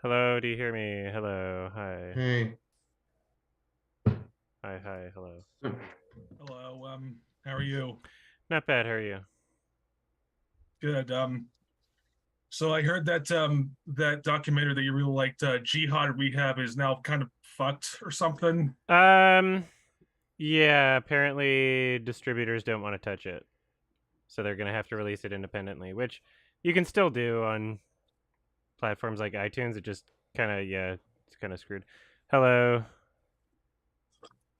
Hello, do you hear me? Hello, hi. Hey. Hi, hello. Hello, how are you? Not bad, how are you? Good. So I heard that that documentary that you really liked, Jihad Rehab, is now kind of fucked or something. Um, yeah, apparently distributors don't want to touch it. So they're gonna have to release it independently, which you can still do on platforms like iTunes. It just kinda, yeah, it's kinda screwed. Hello.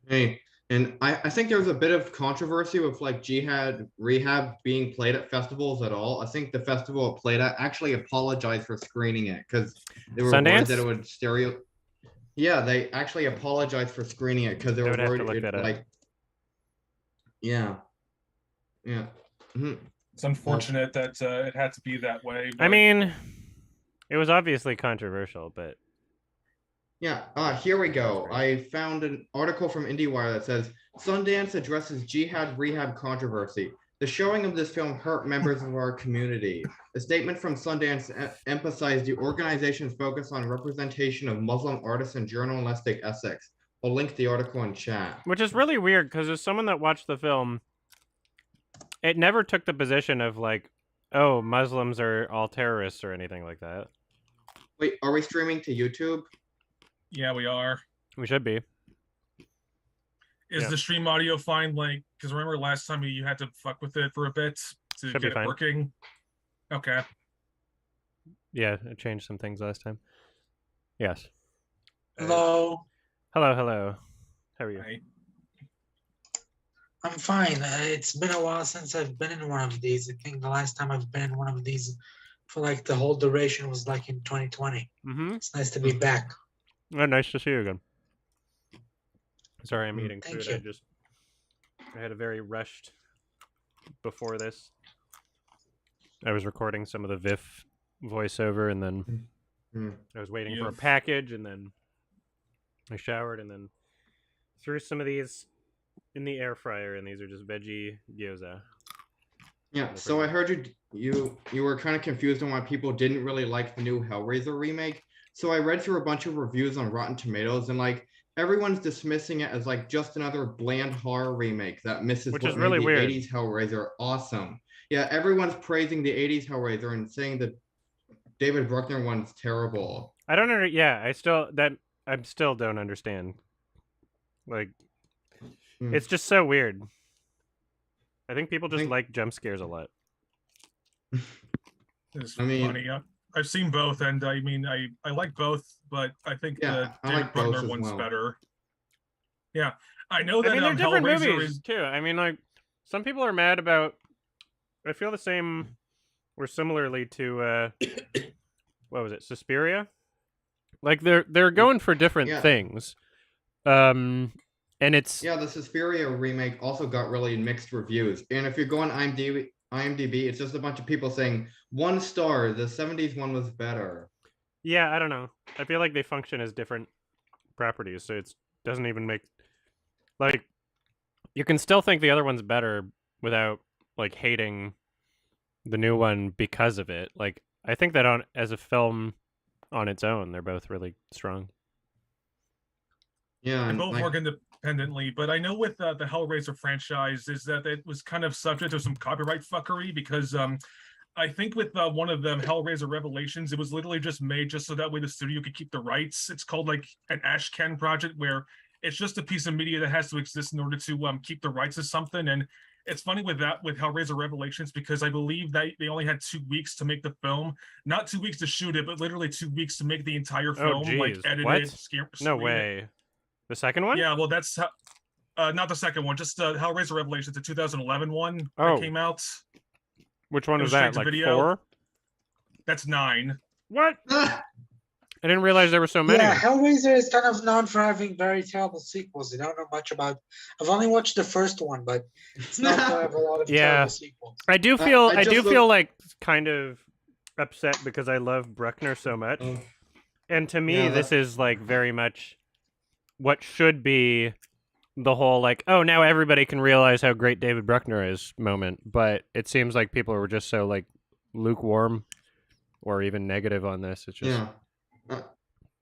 Hey. And I think there's a bit of controversy with like Jihad Rehab being played at festivals at all. I think the festival it played at actually apologized for screening it because they were worried that it Sundance? would stereo. Yeah, they actually apologized for screening it because they I were would have to worried look it that up. like. Yeah. Yeah. Mhm. It's unfortunate that it had to be that way, I but mean, it was obviously controversial, but Yeah, here we that's go. great. I found an article from IndieWire that says Sundance addresses jihad rehab controversy. The showing of this film hurt members of our community. The statement from Sundance emphasized the organization's focus on representation of Muslim artists and journalistic ethics. I'll link the article in chat. Which is really weird because as someone that watched the film, it never took the position of like, oh, Muslims are all terrorists or anything like that. Wait, are we streaming to YouTube? yeah, we are. We should be. Is Yeah. the stream audio fine? Like, because remember last time you had to fuck with it for a bit to Should be get it fine. working? Okay. Yeah, I changed some things last time. Yes. Hello, Hello. How are you? Right. I'm fine. It's been a while since I've been in one of these. I think the last time I've been in one of these for like the whole duration was like in 2020. Mm-hmm. It's nice to be back. Oh, nice to see you again. Sorry, I'm eating Thank food. you. I had a very rushed before this. I was recording some of the VIF voiceover, and then I was waiting for a package, and then I showered, and then threw some of these in the air fryer, and these are just veggie gyoza. Yeah, so I heard you were kind of confused on why people didn't really like the new Hellraiser remake. So I read through a bunch of reviews on Rotten Tomatoes, and like everyone's dismissing it as like just another bland horror remake that misses Which what is made really the weird. 80s Hellraiser awesome. Yeah, everyone's praising the 80s Hellraiser and saying that David Bruckner one's terrible. I don't know. Yeah, I still don't understand. Like, it's just so weird. I think people just like jump scares a lot. It's I mean- funny. I've seen both, and I mean, I like both, but I think Yeah, the I David like both Bruckner as one's well. better. Yeah, I know that I mean, they're different Hellraiser movies is. too. I mean, like some people are mad about. I feel the same, or similarly to what was it, Suspiria? Like they're going for different things, and it's Yeah, the Suspiria remake also got really mixed reviews. And if you go on IMDb, it's just a bunch of people saying 1 star. The 70s one was better. yeah. I don't know. I feel like they function as different properties, so it doesn't even make like you can still think the other one's better without like hating the new one because of it. Like I think that on as a film on its own, they're both really strong. Yeah, They and both like, work independently, but I know with the Hellraiser franchise is that it was kind of subject to some copyright fuckery because I think with one of them, Hellraiser Revelations, it was literally just made just so that way the studio could keep the rights. It's called like an Ashcan project where it's just a piece of media that has to exist in order to keep the rights to something. And it's funny with that with Hellraiser Revelations because I believe that they only had 2 weeks to make the film, not 2 weeks to shoot it, but literally 2 weeks to make the entire film, like geez. edit What? it, No screen it. way. The second one? Yeah, well, that's not the second one, just Hellraiser Revelations, the 2011 one Oh. that came out. Which one It was was that? straight to Like video. 4? That's 9. What? I didn't realize there were so many. Yeah, Hellraiser is kind of known for having very terrible sequels. I don't know much about. I've only watched the first one, but it's known to have a lot of Yeah. terrible sequels. I do feel I I do just feel like kind of upset because I love Bruckner so much. And to me, Yeah, this is like very much what should be the whole like, oh, now everybody can realize how great David Bruckner is moment. But it seems like people were just so like lukewarm or even negative on this. It's just yeah. I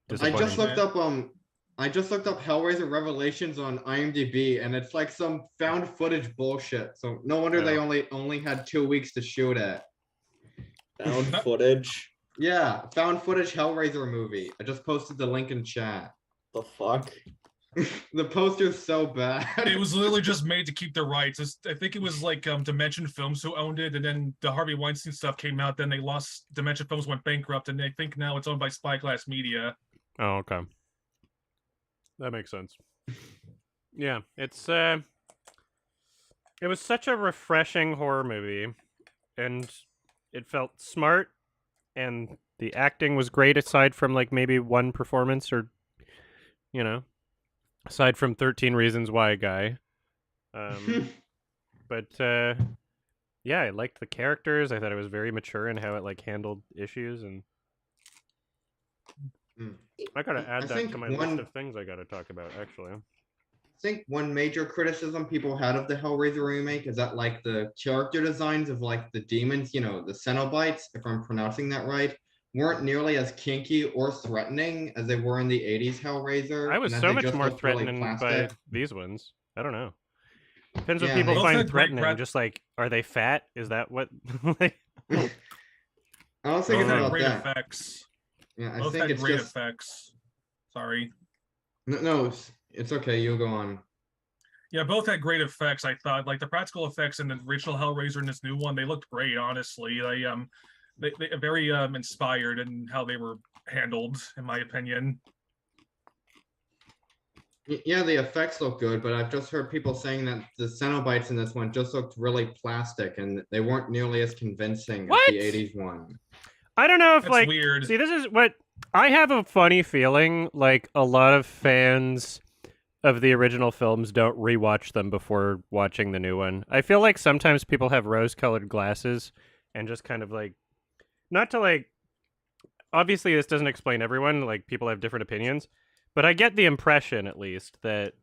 Disappointing. just looked up Hellraiser Revelations on IMDb, and it's like some found footage bullshit. So no wonder they only had 2 weeks to shoot it. Found footage. Yeah, found footage Hellraiser movie. I just posted the link in chat. The fuck? The poster's so bad. It was literally just made to keep the rights. I think it was like Dimension Films who owned it, and then the Harvey Weinstein stuff came out. Then they lost. Dimension Films went bankrupt, and I think now it's owned by Spyglass Media. Oh, okay. That makes sense. Yeah, it was such a refreshing horror movie, and it felt smart, and the acting was great aside from like maybe one performance or, you know, aside from 13 Reasons Why guy. But yeah, I liked the characters. I thought it was very mature in how it like handled issues, and I gotta add that to my list of things I gotta talk about, actually. I think one major criticism people had of the Hellraiser remake is that like the character designs of like the demons, you know, the Cenobites, if I'm pronouncing that right, weren't nearly as kinky or threatening as they were in the 80s Hellraiser. I was and so they much just more looked really threatened by plastic. these ones. I don't know. Depends what Yeah, people they- find Both had great threatening. Just like, are they fat? Is that what? like, I was Both thinking had about great that. effects. Yeah, I Both think had it's great just effects. Sorry. no, it's okay. You'll go on. Yeah, both had great effects. I thought, like the practical effects in the original Hellraiser and this new one, they looked great. Honestly, they are very inspired in how they were handled, in my opinion. Yeah, the effects look good, but I've just heard people saying that the Cenobites in this one just looked really plastic and they weren't nearly as convincing What? as the 80s one. I don't know if That's like. weird. See, this is what I have a funny feeling. Like a lot of fans of the original films don't rewatch them before watching the new one. I feel like sometimes people have rose-colored glasses and just kind of like, not to like. Obviously, this doesn't explain everyone. Like people have different opinions. But I get the impression, at least, that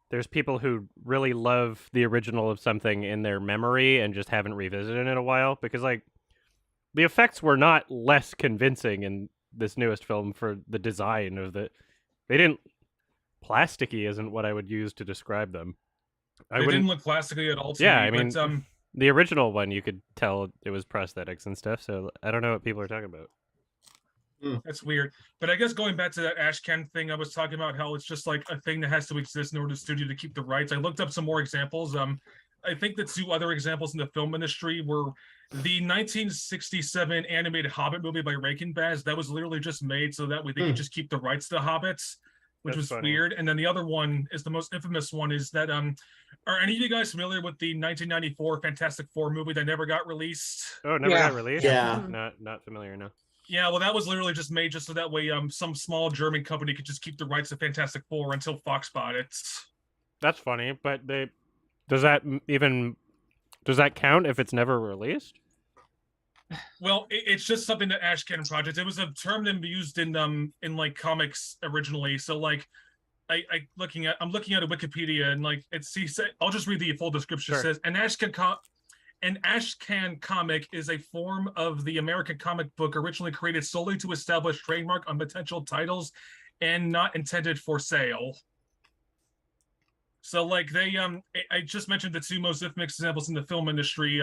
there's people who really love the original of something in their memory and just haven't revisited it in a while. Because, like, the effects were not less convincing in this newest film for the design of the... They didn't... Plasticky isn't what I would use to describe them. They didn't look plastically at all to Yeah, me. I mean, but, the original one, you could tell it was prosthetics and stuff, so I don't know what people are talking about. that's weird. But I guess going back to that Ashcan thing, I was talking about how it's just like a thing that has to exist in order for the studio to keep the rights. I looked up some more examples. I think the two other examples in the film industry were the 1967 animated Hobbit movie by Baz. That was literally just made so that way they could just keep the rights to Hobbits, which That's was funny. weird. And then the other one is the most infamous one is that are any of you guys familiar with the 1994 Fantastic Four movie that never got released? Oh, it never Yeah. got released? Yeah. Not familiar, no. Yeah, well, that was literally just made just so that way some small German company could just keep the rights to Fantastic Four until Fox bought it. That's funny, but does that count if it's never released? Well, it's just something that Ashcan Project. It was a term that used in like comics originally. So like, I'm looking at a Wikipedia and like I'll just read the full description. Sure. It says an Ashcan comic is a form of the American comic book originally created solely to establish trademark on potential titles and not intended for sale. So like I just mentioned the two most infamous examples in the film industry,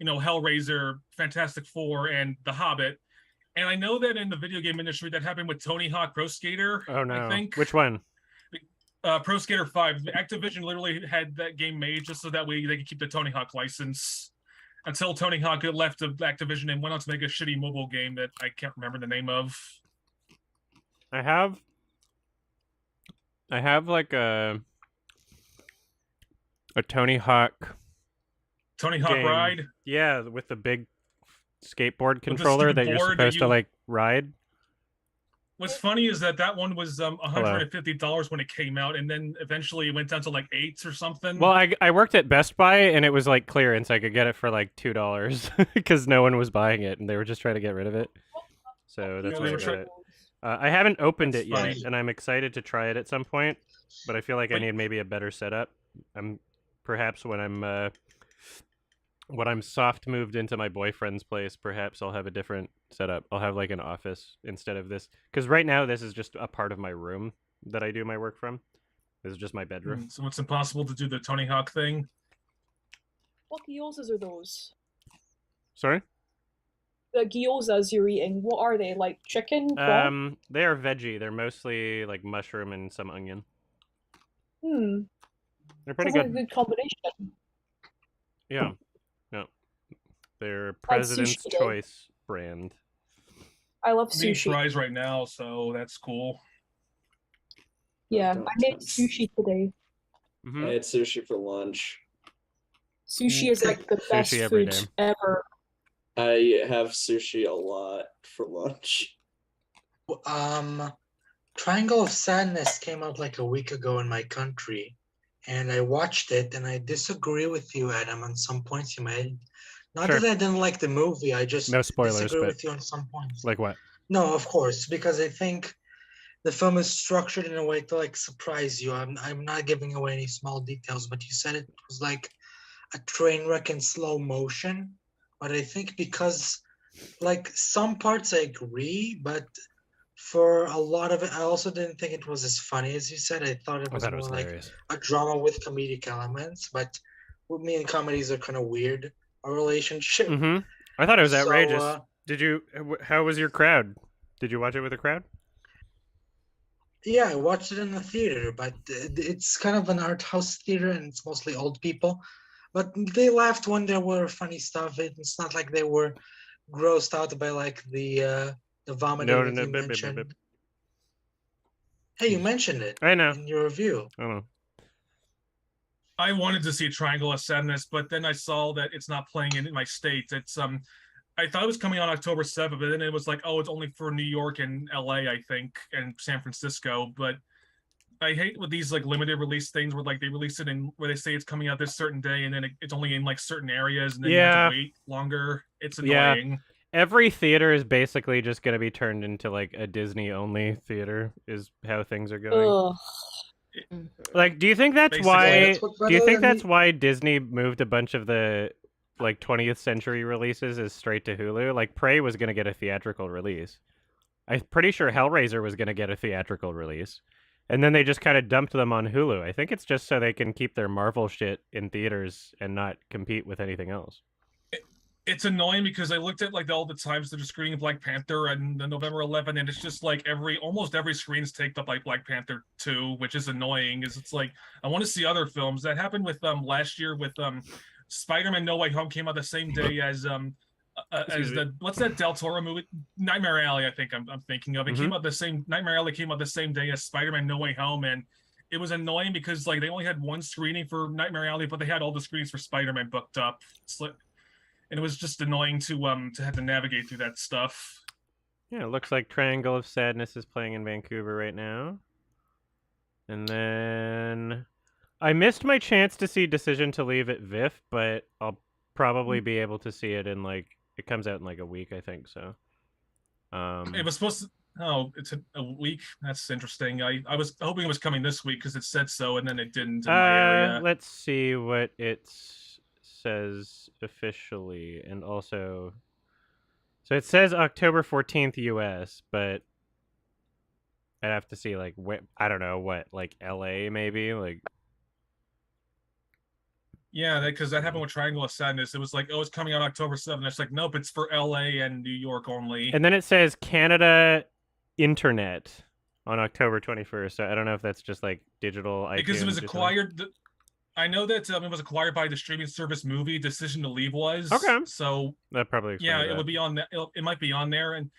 Hellraiser, Fantastic Four, and The Hobbit. And I know that in the video game industry that happened with Tony Hawk Pro Skater. Oh no. I think. Which one? Pro Skater 5. Activision literally had that game made just so that way they could keep the Tony Hawk license until Tony Hawk left of Activision and went on to make a shitty mobile game that I can't remember the name of. I have like a Tony Hawk Tony Hawk game. Ride. Yeah, with the big skateboard controller that you're board that supposed to like ride. What's funny is that one was $150 when it came out, and then eventually it went down to like $8 or something. Well, I worked at Best Buy and it was like clearance. I could get it for like $2 because no one was buying it and they were just trying to get rid of it. So that's Yeah, why they I were got it. I haven't opened That's it yet, funny. and I'm excited to try it at some point. But I feel like I But- need maybe a better setup. Perhaps when I'm when I'm soft moved into my boyfriend's place, perhaps I'll have a different setup. I'll have like an office instead of this. Because right now, this is just a part of my room that I do my work from. This is just my bedroom. So it's impossible to do the Tony Hawk thing. What gyozas are those? Sorry? The gyozas you're eating, what are they? Like chicken? Pork? They are veggie. They're mostly like mushroom and some onion. They're pretty Sounds like good. a good combination. Yeah. No. They're Had President's sushi today. Choice brand. I love I'm eating sushi. fries right now, so that's cool. Yeah, I made sushi today. Mm-hmm. I had sushi for lunch. Sushi is like the best Sushi every food day. ever. I have sushi a lot for lunch. Triangle of Sadness came out like a week ago in my country, and I watched it, and I disagree with you, Adam, on some points you made. Not Sure. that I didn't like the movie, I just No spoilers, disagree but with you on some points. like what? No, of course, because I think the film is structured in a way to like surprise you. I'm not giving away any small details, but you said it was like a train wreck in slow motion. But I think because like some parts I agree, but for a lot of it, I also didn't think it was as funny as you said. I thought it was more like hilarious. a drama with comedic elements. But with me and comedies are kind of weird. A relationship. Mm-hmm. I thought it was outrageous. So, Did you? How was your crowd? Did you watch it with a crowd? yeah, I watched it in the theater, but it's kind of an art house theater, and it's mostly old people. But they laughed when there were funny stuff. It's not like they were grossed out by like the vomiting No, that no, you mentioned. Hey, you mentioned it I know. in your review. I don't know. I wanted to see Triangle of Sadness, but then I saw that it's not playing in my state. It's I thought it was coming on October 7th, but then it was like, oh, it's only for New York and LA, I think, and San Francisco. But I hate with these like limited release things where like they release it in where they say it's coming out this certain day and then it's only in like certain areas and then you have to wait longer. It's annoying. Every theater is basically just going to be turned into like a Disney only theater is how things are going. Ugh. Like, do you think that's Basically, why? that's what Do you think Bratz- that's why Disney moved a bunch of the like 20th century releases is straight to Hulu? Like, Prey was going to get a theatrical release. I'm pretty sure Hellraiser was going to get a theatrical release, and then they just kind of dumped them on Hulu. I think it's just so they can keep their Marvel shit in theaters and not compete with anything else. It's annoying because I looked at like all the times they're screening Black Panther and the November 11th, and it's just like almost every screen's taken up like Black Panther 2, which is annoying. Is it's like I want to see other films. That happened with last year with Spider-Man No Way Home came out the same day as the what's that Del Toro movie Nightmare Alley, I think I'm thinking of. It came out the same Nightmare Alley came out the same day as Spider-Man No Way Home, and it was annoying because like they only had one screening for Nightmare Alley, but they had all the screens for Spider-Man booked up. And it was just annoying to have to navigate through that stuff. Yeah, it looks like Triangle of Sadness is playing in Vancouver right now. And then I missed my chance to see Decision to Leave at VIF, but I'll probably be able to see it in like it comes out in like a week, I think so. It was supposed to. Oh, it's a week. That's interesting. I was hoping it was coming this week because it said so, and then it didn't in my area. Let's see what it says officially, and also, so it says October 14th US, but I'd have to see like I don't know what, like LA maybe, like. Yeah, because that happened with Triangle of Sadness. It was like, oh, it's coming out October 7th. It's like, nope, it's for LA and New York only. And then it says Canada Internet on October 21st. So I don't know if that's just like digital iTunes. Because it was acquired. I know that it was acquired by the streaming service Movie. Decision to Leave was. Okay. So that probably it would be on. It might be on there. And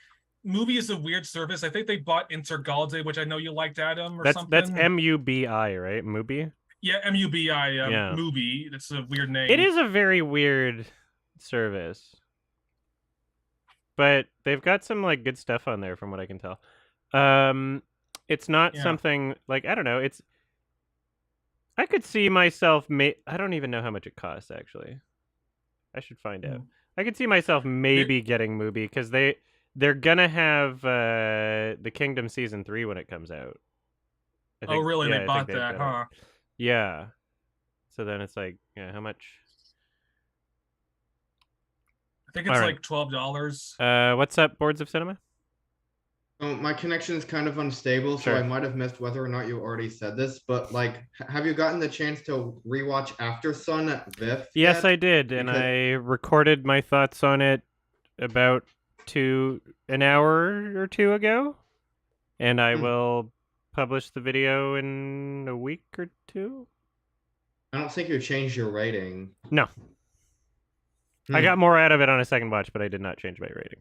Movie is a weird service. I think they bought Intergalde, which I know you liked, Adam, or something. That's MUBI, right? Mubi. Yeah, MUBI. Movie. That's a weird name. It is a very weird service, but they've got some like good stuff on there, from what I can tell. It's not something like I don't know. I could see myself. I don't even know how much it costs. Actually, I should find out. I could see myself maybe getting Mubi because they're gonna have the Kingdom season 3 when it comes out. Oh, really? They bought that, huh? Yeah. So then it's like, yeah, how much? I think it's All right. like $12. What's up, Boards of Cinema? Oh, my connection is kind of unstable, so Sure. I might have missed whether or not you already said this, but like, have you gotten the chance to rewatch After Sun at VIF? Yes, yet? I did, and Because- I recorded my thoughts on it about an hour or two ago, and I will publish the video in a week or two. I don't think you changed your rating. No. I got more out of it on a second watch, but I did not change my rating.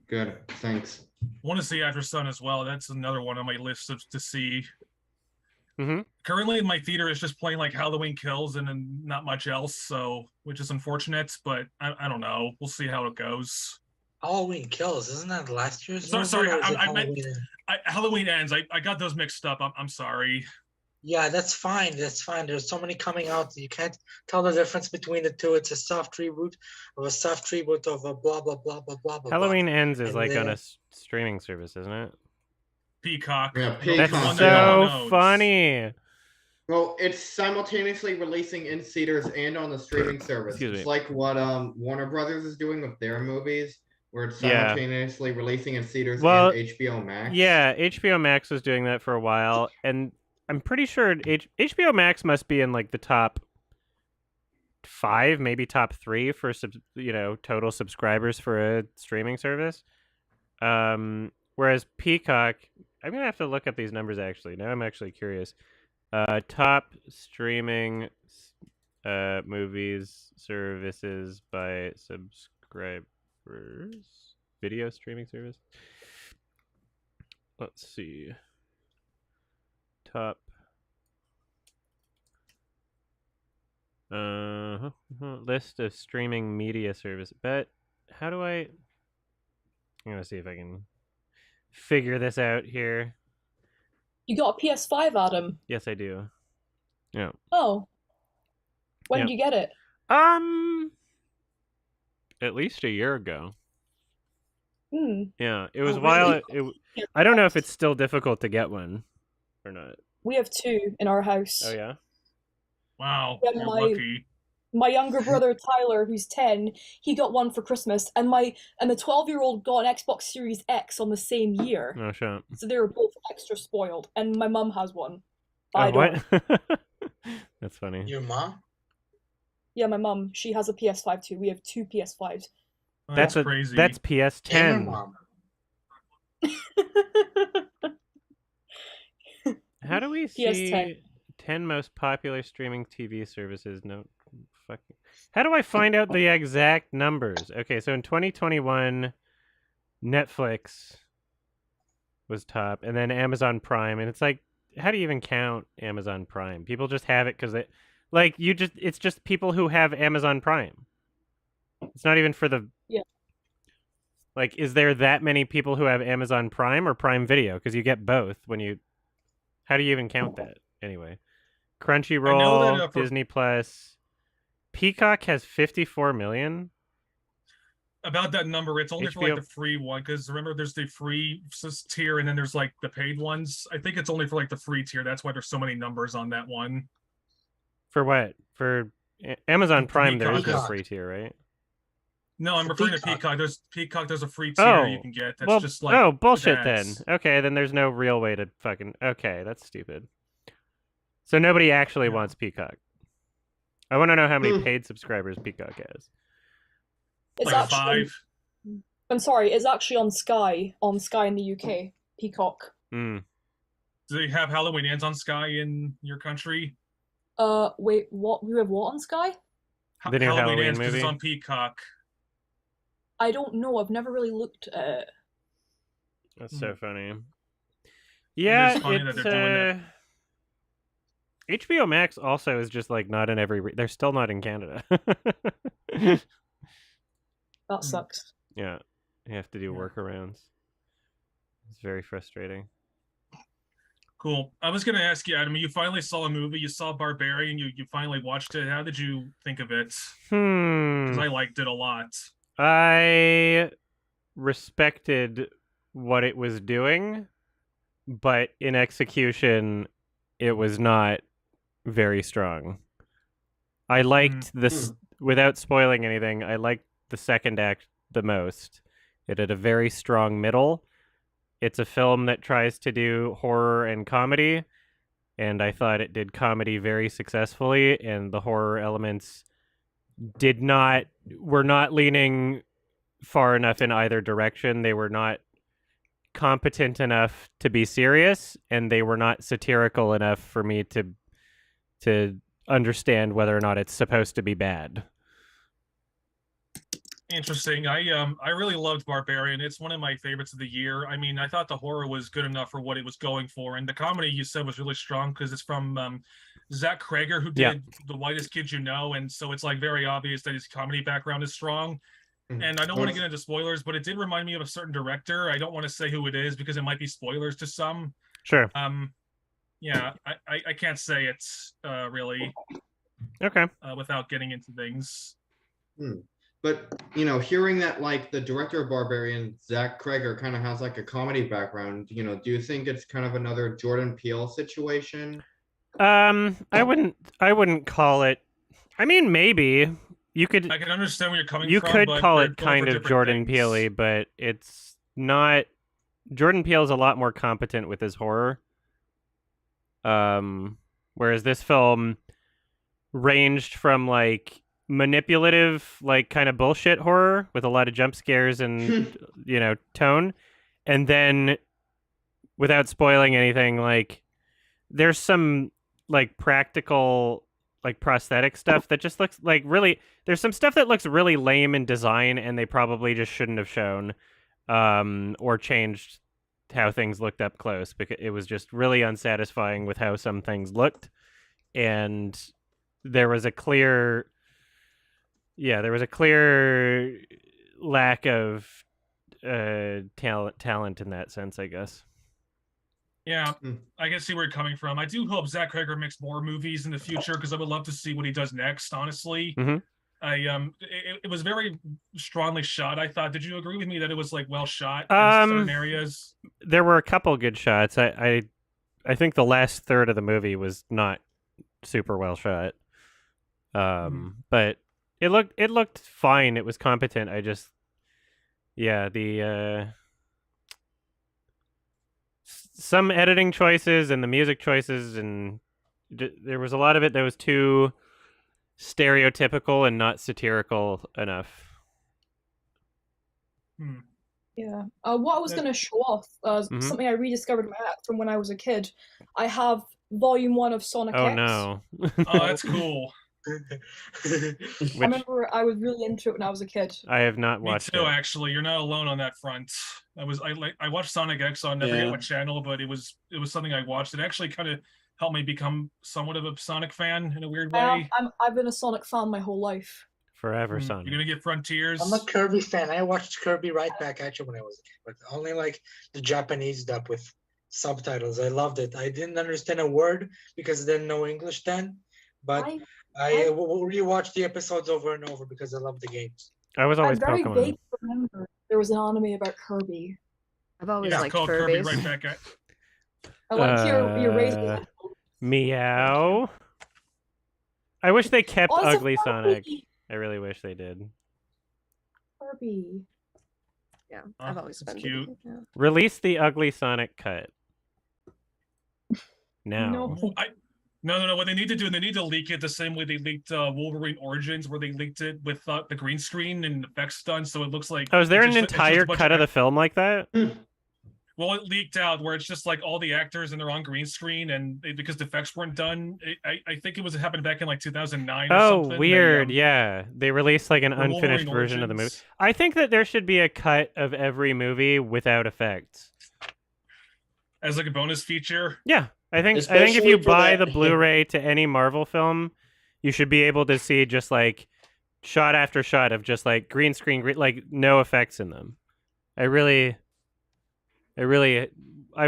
Good. Thanks. Want to see After Sun as well. That's another one on my list to see. Mm-hmm. Currently in my theater, it's just playing like Halloween Kills and then not much else, so which is unfortunate, but I don't know. We'll see how it goes. Halloween Kills, isn't that last year's? Sorry, movie, or is it I meant Halloween Ends? Halloween Ends. I got those mixed up. I'm sorry. Yeah, that's fine. That's fine. There's so many coming out. You can't tell the difference between the two. It's a soft reboot of a soft reboot of a blah blah blah blah blah blah. Halloween Ends is And like on then- a streaming service, isn't it? Peacock. Yeah, That's That's Peacock. so funny. Well, it's simultaneously releasing in theaters and on the streaming service. Excuse It's me. like what Warner Brothers is doing with their movies, where it's Yeah. simultaneously releasing in theaters Well, and HBO Max. Yeah, HBO Max was doing that for a while, and I'm pretty sure HBO Max must be in like the top 5, maybe top 3 for total subscribers for a streaming service. Whereas Peacock, I'm gonna have to look up these numbers actually. Now I'm actually curious. Top streaming movies services by subscribers, video streaming service. Let's see. Top. List of streaming media service. But how do I'm gonna see if I can figure this out here. You got a PS5, Adam? Yes, I do. Yeah. Oh. When Yeah. did you get it? At least a year ago. Hmm. Yeah, it was Oh, a while. really? I don't know if it's still difficult to get one or not. We have 2 in our house. Oh yeah. Wow, Yeah, you're my- lucky. My younger brother Tyler, who's 10, he got one for Christmas, and the 12-year-old got an Xbox Series X on the same year. Oh shit. So they were both extra spoiled. And my mum has one. Oh, I don't. what? That's funny. Your mom? Yeah, my mum, she has a PS5 too. We have 2 PS5s. Oh, That's crazy. That's And your PS10. mom. How do we see PS10. 10 most popular streaming TV services? No, fucking. How do I find out the exact numbers? Okay, so in 2021, Netflix was top, and then Amazon Prime, and it's like, how do you even count Amazon Prime? People just have it because it's just people who have Amazon Prime. It's not even for the. Yeah. Like, is there that many people who have Amazon Prime or Prime Video? Because you get both when you. How do you even count that? Anyway, Crunchyroll, that, for- Disney Plus, Peacock has 54 million. About that number, it's only for like HBO the free one, because remember there's the free tier and then there's like the paid ones. I think it's only for like the free tier. That's why there's so many numbers on that one. For what? For Amazon Prime, there is no Peacock. free tier, right? No, I'm For referring to Peacock. Peacock. There's a free tier Oh, you can get. That's well, just like oh, bullshit then. ads. Okay, then there's no real way to fucking. Okay, that's stupid. So nobody actually Yeah. wants Peacock. I want to know how many Hmm. paid subscribers Peacock has. It's Like actually 5. I'm sorry, it's actually on Sky in the UK. Peacock. Mm. Do they have Halloween Ends on Sky in your country? Wait, what? We have what on Sky? The new Halloween Ends 'cause movie? it's on Peacock. I don't know. I've never really looked at it. That's so funny. Yeah, it's funny that it's they're doing HBO Max also is just like not in every. They're still not in Canada. That sucks. Yeah, you have to do Yeah. workarounds. It's very frustrating. Cool. I was gonna ask you, Adam. You finally saw a movie. You saw Barbarian. You finally watched it. How did you think of it? Because I liked it a lot. I respected what it was doing, but in execution, it was not very strong. I liked this. without spoiling anything, I liked the second act the most. It had a very strong middle. It's a film that tries to do horror and comedy, and I thought it did comedy very successfully, and the horror elements were not leaning far enough in either direction. They were not competent enough to be serious, and they were not satirical enough for me to understand whether or not it's supposed to be bad. Interesting. I really loved Barbarian. It's one of my favorites of the year. I mean, I thought the horror was good enough for what it was going for, and the comedy you said was really strong because it's from Zach Krager, who did The Whitest Kid You Know, and so it's like very obvious that his comedy background is strong. And I don't want to get into spoilers, but it did remind me of a certain director. I don't want to say who it is because it might be spoilers to some. Sure. Yeah, I can't say it's really. Okay. Without getting into things. But, you know, hearing that, like, the director of Barbarian, Zach Krager, kind of has, like, a comedy background, you know, do you think it's kind of another Jordan Peele situation? I wouldn't call it. I mean, maybe. I can understand where you're coming from. You could but call they're it both kind for of different Jordan things. Peele-y, but it's not. Jordan Peele's a lot more competent with his horror. Whereas this film ranged from, like, manipulative, like, kind of bullshit horror with a lot of jump scares and you know, tone, and then without spoiling anything, like, there's some, like, practical, like, prosthetic stuff that just looks like really, there's some stuff that looks really lame in design and they probably just shouldn't have shown or changed how things looked up close, because it was just really unsatisfying with how some things looked. And there was a clear lack of talent in that sense, I guess. Yeah, I can see where you're coming from. I do hope Zach Krager makes more movies in the future because I would love to see what he does next, honestly. It was very strongly shot, I thought. Did you agree with me that it was, like, well shot in certain areas? There were a couple good shots. I think the last third of the movie was not super well shot. But it looked fine. It was competent. I just, some editing choices and the music choices, and there was a lot of it that was too stereotypical and not satirical enough. Yeah. What I was going to show off, something I rediscovered from when I was a kid. I have Volume 1 of Sonic X. Oh, no. Oh, that's cool. I remember I was really into it when I was a kid. I have not watched Me too, it. actually. You're not alone on that front. I watched Sonic X on never forget what channel, but it was something I watched. It actually kind of helped me become somewhat of a Sonic fan in a weird way. I've been a Sonic fan my whole life. Forever, Sonic. You're gonna get Frontiers. I'm a Kirby fan. I watched Kirby right back at you when I was a kid, but only like the Japanese dub with subtitles. I loved it. I didn't understand a word because I didn't know English then, but I rewatched the episodes over and over because I love the games. I was always very Pokemon. vague remember there was an anime about Kirby. I've always liked called Furbies. Kirby right back at. I like your raising. Meow. I wish they kept Oh, it's a Ugly Furby. Sonic. I really wish they did. Kirby. Yeah, I've always been cute. Yeah. Release the Ugly Sonic cut. Now. No. What they need to do, they need to leak it the same way they leaked Wolverine Origins, where they leaked it with the green screen and effects done, so it looks like. Oh, is there it's an just entire a bunch cut of the film like that? Well, it leaked out where it's just like all the actors and they're on green screen, and because the effects weren't done, I think it happened back in like 2009. Or something. Weird. They released like an unfinished Wolverine version of the movie. Origins. I think that there should be a cut of every movie without effects. As like a bonus feature. Yeah, I think if Especially you for buy that- the Blu-ray to any Marvel film, you should be able to see just like shot after shot of just like green screen, like no effects in them. I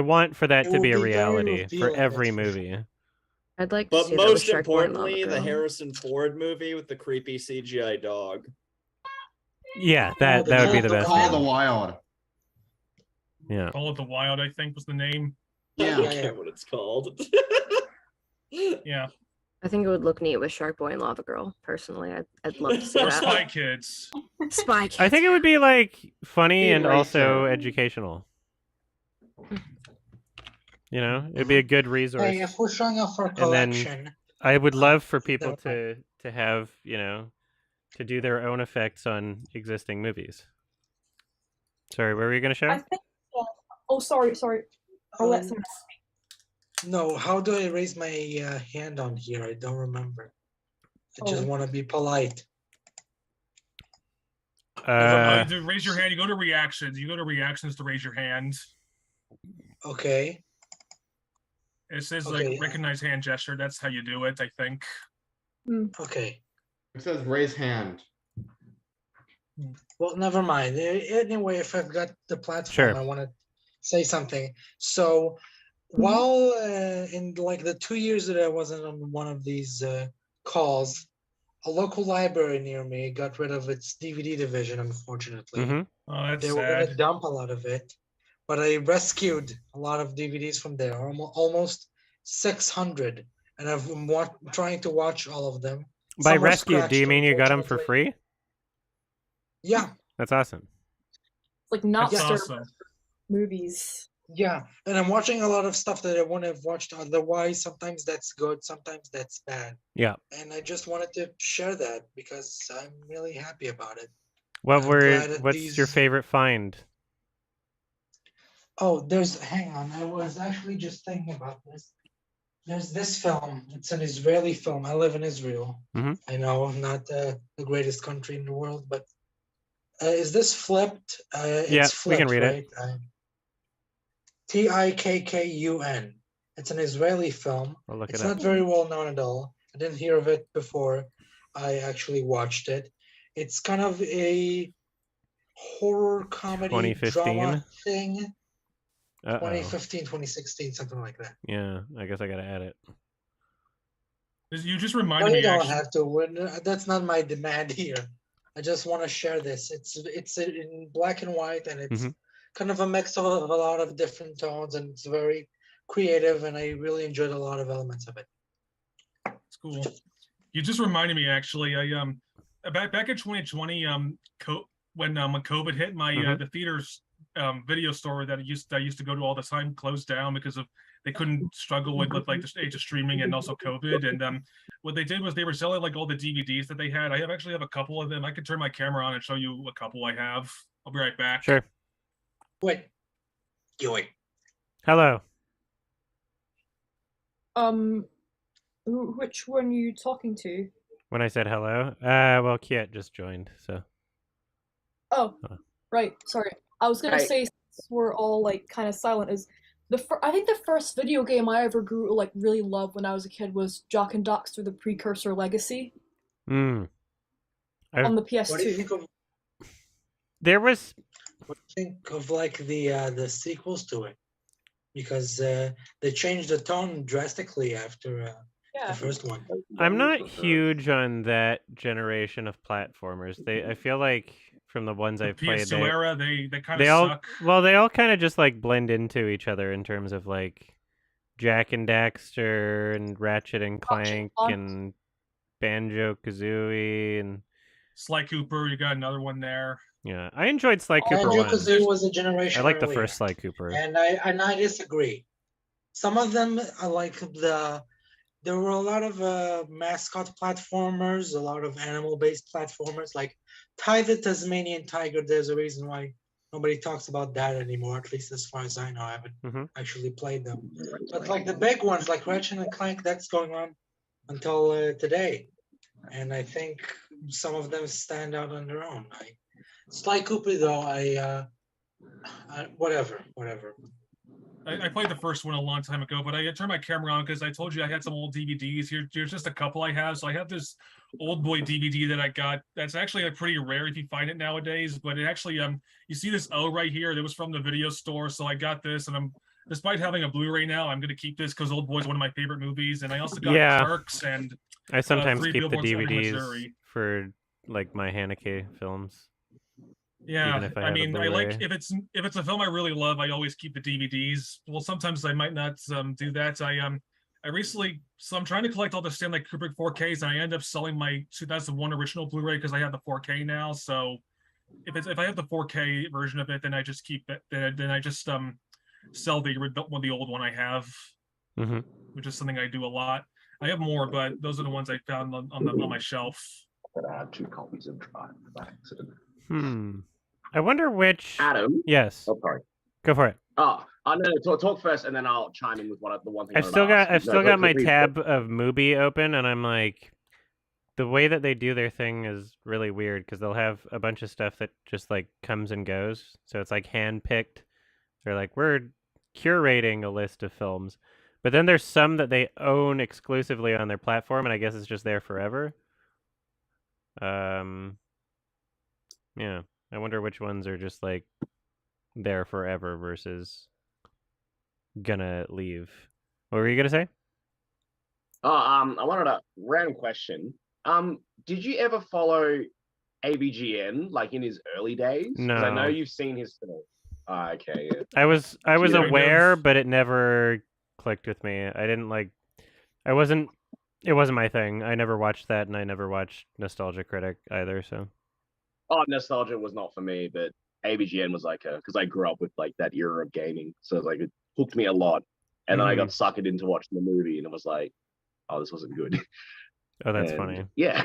want for that It to will be a be very reality for revealing, every that's for movie. I'd like to But see that with most Shark Boy and Lava importantly, the Girl. Harrison Ford movie with the creepy CGI dog. Yeah, that the would be the Call best. of Call of one. the Wild. Yeah. Call It the Wild, I think was the name. I Yeah. don't care what it's called. Yeah. I think it would look neat with Shark Boy and Lava Girl. Personally, I'd love to see Or that. Spy Kids. Spy Kids. I think it would be like funny and Eraser. also educational. You know, it'd be a good resource. Hey, if we're showing off our then collection, I would love for people never to have, you know, to do their own effects on existing movies. Sorry, what were you going to show? I think. Oh, sorry. I'll let someone. no, how do I raise my hand on here? I don't remember. I just Oh. want to be polite. To raise your hand, you go to reactions. You go to reactions to raise your hand. Okay. It says Okay, like recognize hand gesture. That's how you do it, I think. Okay. It says raise hand. Well, never mind. Anyway, if I've got the platform, Sure. I want to say something. So, while in like the 2 years that I wasn't on one of these calls, a local library near me got rid of its DVD division, unfortunately. Mhm. Oh, that's They were going to sad. dump a lot of it, but I rescued a lot of DVDs from there, almost 600, and I've been trying to watch all of them. By Some are rescued, do you scratched, mean you got them for unfortunately. free? Yeah, That's awesome. Like That's Napster awesome. movies. yeah, and I'm watching a lot of stuff that I wouldn't have watched otherwise. Sometimes that's good, sometimes that's bad. Yeah. And I just wanted to share that because I'm really happy about it. What's glad that your favorite find? Oh, hang on, I was actually just thinking about this. There's this film. It's an Israeli film. I live in Israel. Mhm. I know, not the greatest country in the world, but is this flipped? Yeah, It's we can flipped, read it. right? Tikkun. It's an Israeli film. I'll look It's it up. not very well known at all. I didn't hear of it before I actually watched it. It's kind of a horror comedy 2015? drama thing. Uh-oh. 2015, 2016, something like that. Yeah, I guess I gotta add it. You just No, reminded you me. don't Actually, have to. That's not my demand here. I just want to share this. It's in black and white, and it's Mhm. kind of a mix of a lot of different tones, and it's very creative, and I really enjoyed a lot of elements of it. it's cool. You just reminded me. Actually, I back in 2020, when COVID hit, my the theater's video store that I used to go to all the time closed down because of they couldn't struggle with like the age of streaming and also COVID. And what they did was they were selling like all the DVDs that they had. I actually have a couple of them. I could turn my camera on and show you a couple I have. I'll be right back. Sure. Wait. Hello. Which one are you talking to? When I said hello, well, Kiet just joined, so. Oh, right. Sorry. I was gonna Right. say, since we're all like kind of silent, is I think the first video game I ever grew to like really love when I was a kid was Jak and Daxter: The Precursor Legacy Mm. on the What do you PS2. think of? There was. What do you think of like the sequels to it? Because they changed the tone drastically after the Yeah. first one. I'm not huge on that generation of platformers. I feel like from the ones I've played, PS2 era, they kind they of all suck. they all kind of just like blend into each other in terms of like Jak and Daxter and Ratchet and Clank Clank. and Banjo Kazooie and Sly Cooper, you got another one there. yeah, I enjoyed Sly Cooper Banjo 1. Kazooie was a generation. I like the earlier. first Sly Cooper. And I disagree. Some of them I like there were a lot of mascot platformers, a lot of animal-based platformers, like Ty the Tasmanian Tiger. There's a reason why nobody talks about that anymore, at least as far as I know. I haven't actually played them. But like the big ones, like Ratchet and Clank, that's going on until today. And I think some of them stand out on their own. Sly Cooper, though, I whatever. I played the first one a long time ago, but I turned my camera on because I told you I had some old DVDs. Here's just a couple I have. So I have this old boy DVD that I got. That's actually pretty rare if you find it nowadays. But it actually, you see this O right here? That was from the video store. So I got this, and despite having a Blu-ray now, I'm gonna keep this because Old Boy's one of my favorite movies. And I also got Clerks and I sometimes Three keep the Billboards of Ebbing, DVDs Missouri. for like my Haneke films. Yeah, even if I I have a mean, I like Blu-ray. if it's a film I really love, I always keep the DVDs. Well, sometimes I might not do that. So I'm trying to collect all the Stanley Kubrick 4Ks, and I end up selling my 2001 original Blu-ray because I have the 4K now. So if I have the 4K version of it, then I just keep it. Then I just sell the old one I have, which is something I do a lot. I have more, but those are the ones I found on my shelf. But I had 2 copies of Drive by accident. I wonder which. Adam. Yes. Oh, sorry. Go for it. No, talk first, and then I'll chime in with the one thing. I've still got my tab of Mubi open, and I'm like, the way that they do their thing is really weird because they'll have a bunch of stuff that just like comes and goes. So it's like hand-picked. They're like, we're curating a list of films, but then there's some that they own exclusively on their platform, and I guess it's just there forever. Yeah, I wonder which ones are just like there forever versus gonna leave. What were you gonna say? I wanted a random question. Did you ever follow ABGN like in his early days? No. I know you've seen his film. Okay. Yeah. I was Yeah, aware, but it never clicked with me. I didn't like. It wasn't my thing. I never watched that, and I never watched Nostalgia Critic either. So. Oh, Nostalgia was not for me, but ABGN was like because I grew up with like that era of gaming, so like it hooked me a lot, and then I got suckered into watching the movie, and it was like, oh, this wasn't good. Oh, that's funny. Yeah.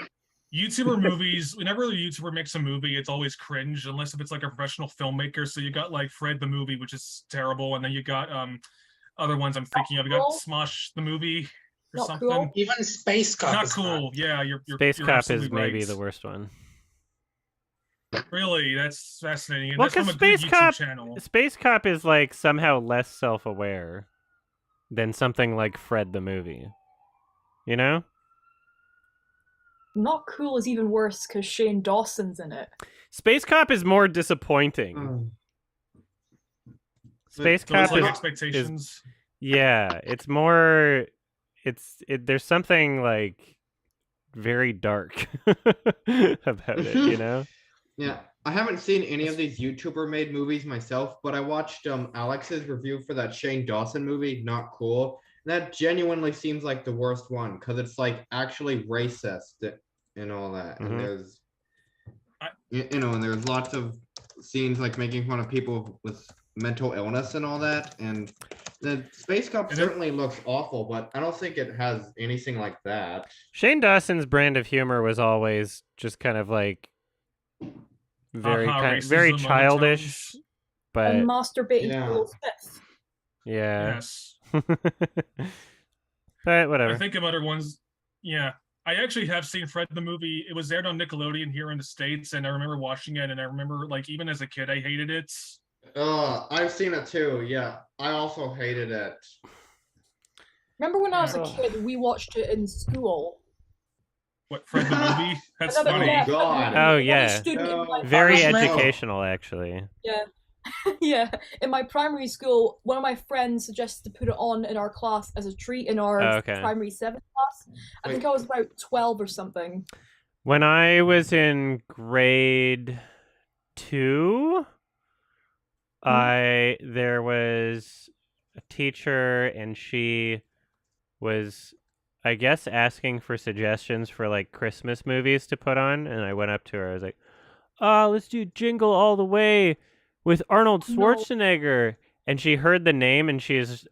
YouTuber movies, whenever a YouTuber makes a movie, it's always cringe, unless if it's like a professional filmmaker. So you got like Fred the movie, which is terrible, and then you got other ones I'm thinking of. You got Smosh the movie or Not something. cool. Even Space Cop. Not is cool. Yeah, you're Space you're Cop is absolutely maybe right. the worst one. Really, that's fascinating. And Well, that's from a because good YouTube channel. Space Cop is like somehow less self-aware than something like Fred the movie. You know? Not cool is even worse because Shane Dawson's in it. Space Cop is more disappointing. Space So it's Cop like is expectations. yeah, it's more. There's something like very dark about it, you know? Yeah, I haven't seen any of these YouTuber made movies myself, but I watched Alex's review for that Shane Dawson movie, Not Cool. And that genuinely seems like the worst one because it's like actually racist and all that. And there's and there's lots of scenes like making fun of people with mental illness and all that. And the Space Cop certainly looks awful, but I don't think it has anything like that. Shane Dawson's brand of humor was always just kind of like very very childish, but And masturbating Yeah. Will Smith. yeah. Yes. But whatever. I think of other ones. Yeah. I actually have seen Fred the movie. It was aired on Nickelodeon here in the States, and I remember watching it, and I remember, like, even as a kid, I hated it. I've seen it too. Yeah, I also hated it. Remember when I was a kid, we watched it in school. What, Fred the movie? That's Another- funny. yeah, God. Oh, another yeah. student in my Very primary- educational, actually. Yeah. Yeah. In my primary school, one of my friends suggested to put it on in our class as a treat in our Okay. primary 7th class. I think I was about 12 or something. When I was in grade 2, there was a teacher, and she was, I guess, asking for suggestions for like Christmas movies to put on, and I went up to her. I was like, let's do Jingle All the Way with Arnold Schwarzenegger. And she heard the name, and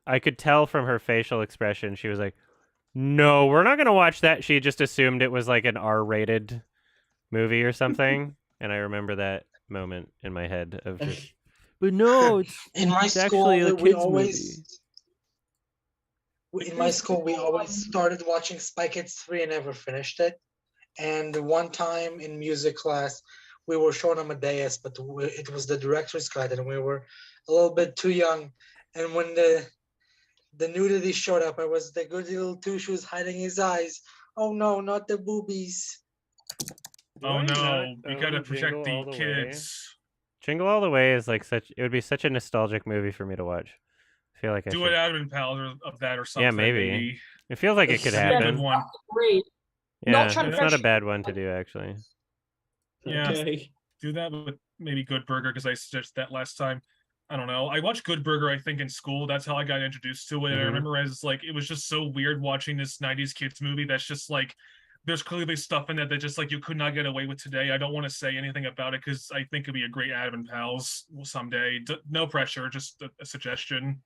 I could tell from her facial expression, she was like, no, we're not going to watch that. She just assumed it was like an R-rated movie or something. And I remember that moment in my head of just, but no, in my it's school actually a we kid's always in my school we always started watching Spy Kids 3 and never finished it. And one time in music class we were shown Amadeus, but it was the director's cut, and we were a little bit too young. And when the nudity showed up, I was the good little two shoes hiding his eyes. Oh no, not the boobies. Oh Do I no, not we gotta own protect Jingle All the the Way? kids. Jingle All the Way is like it would be such a nostalgic movie for me to watch. I feel like I Do should. an admin pal of that or something. Yeah, maybe. It feels like it could That's a good happen. one. Great. Yeah, Not it's trying to not a pressure- bad one to do, actually. Yeah. Okay. Do that with maybe Good Burger because I suggested that last time. I don't know. I watched Good Burger, I think, in school. That's how I got introduced to it. And I remember as like it was just so weird watching this '90s kids movie. That's just like there's clearly stuff in it that just like you could not get away with today. I don't want to say anything about it because I think it'd be a great Adam and Pals someday. No pressure, just a suggestion.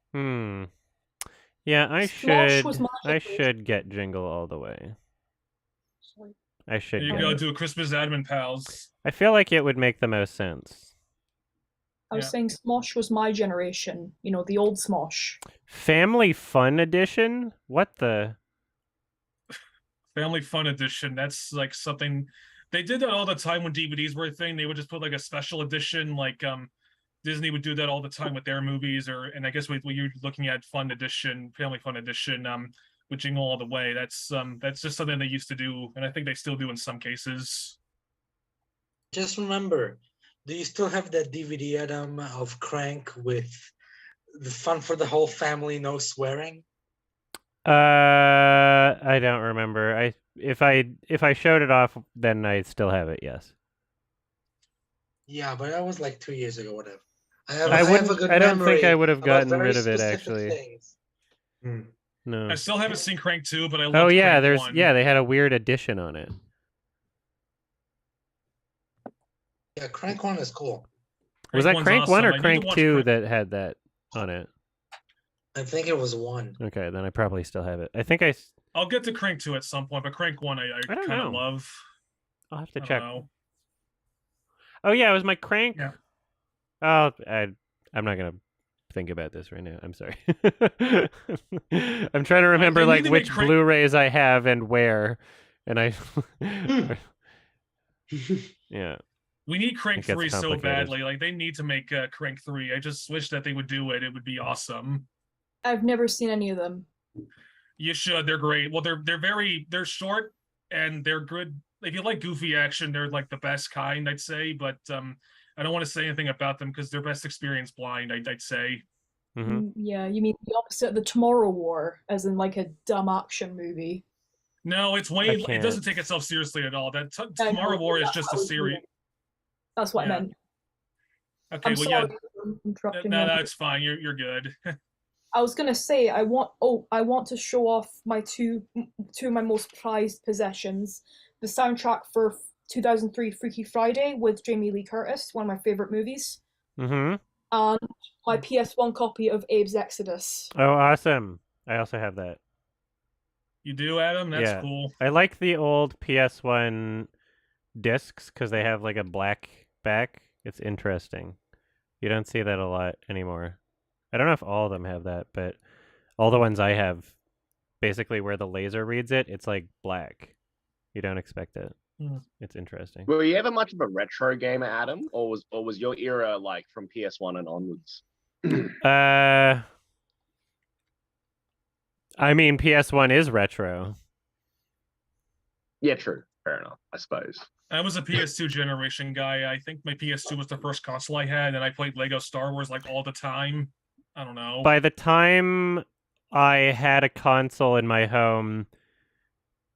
Yeah, I Smosh was my should get Jingle All the Way. I should. There you go, do a Christmas Adam and Pals. I feel like it would make the most sense. I was saying Smosh was my generation. You know, the old Smosh. Family Fun Edition? What the? Family Fun Edition. That's like something they did that all the time when DVDs were a thing. They would just put like a special edition, like Disney would do that all the time with their movies, and I guess when you're looking at Fun Edition, Family Fun Edition, with Jingle All the Way, that's just something they used to do, and I think they still do in some cases. Just remember, do you still have that DVD, Adam, of Crank with the fun for the whole family, no swearing? I don't remember. If I showed it off, then I still have it. Yes. Yeah, but that was like 2 years ago, whatever. I don't think I would have gotten rid of it actually. No. I still haven't seen Crank 2, but I love Oh yeah, Crank 1. they had a weird edition on it. Yeah, Crank 1 is cool. Was that Crank 1 or awesome. Crank 2 that had that on it? I think it was 1. Okay, then I probably still have it. I think I'll get to Crank 2 at some point, but Crank 1 I kind of love. I'll have to check. Oh yeah, it was my Crank. Yeah. Oh, I'm not gonna think about this right now. I'm sorry. I'm trying to remember like which Blu-rays I have and where, and I. Yeah. We need Crank 3 so badly. Like they need to make Crank 3. I just wish that they would do it. It would be awesome. I've never seen any of them. You should. They're great. Well, they're short and they're good. If you like goofy action, they're like the best kind, I'd say. But I don't want to say anything about them because they're best experience blind, I'd say. Yeah, you mean the opposite of the Tomorrow War, as in like a dumb action movie. No, it's way. It doesn't take itself seriously at all. That Tomorrow War is just a series. That's what I meant. Okay, I'm sorry for interrupting. No, that's fine. You're good. I was gonna say I want to show off my two of my most prized possessions: the soundtrack for 2003 Freaky Friday with Jamie Lee Curtis, one of my favorite movies, and my PS1 copy of Abe's Exodus. Oh, awesome! I also have that. You do, Adam? That's cool. I like the old PS1 discs because they have like a black back. It's interesting. You don't see that a lot anymore. I don't know if all of them have that, but all the ones I have, basically where the laser reads it, it's like black. You don't expect it. It's interesting. Were you ever much of a retro gamer, Adam, or was your era like from PS1 and onwards? I mean, PS1 is retro. Yeah, true. Fair enough, I suppose. I was a PS2 generation guy. I think my PS2 was the first console I had, and I played Lego Star Wars like all the time. I don't know. By the time I had a console in my home,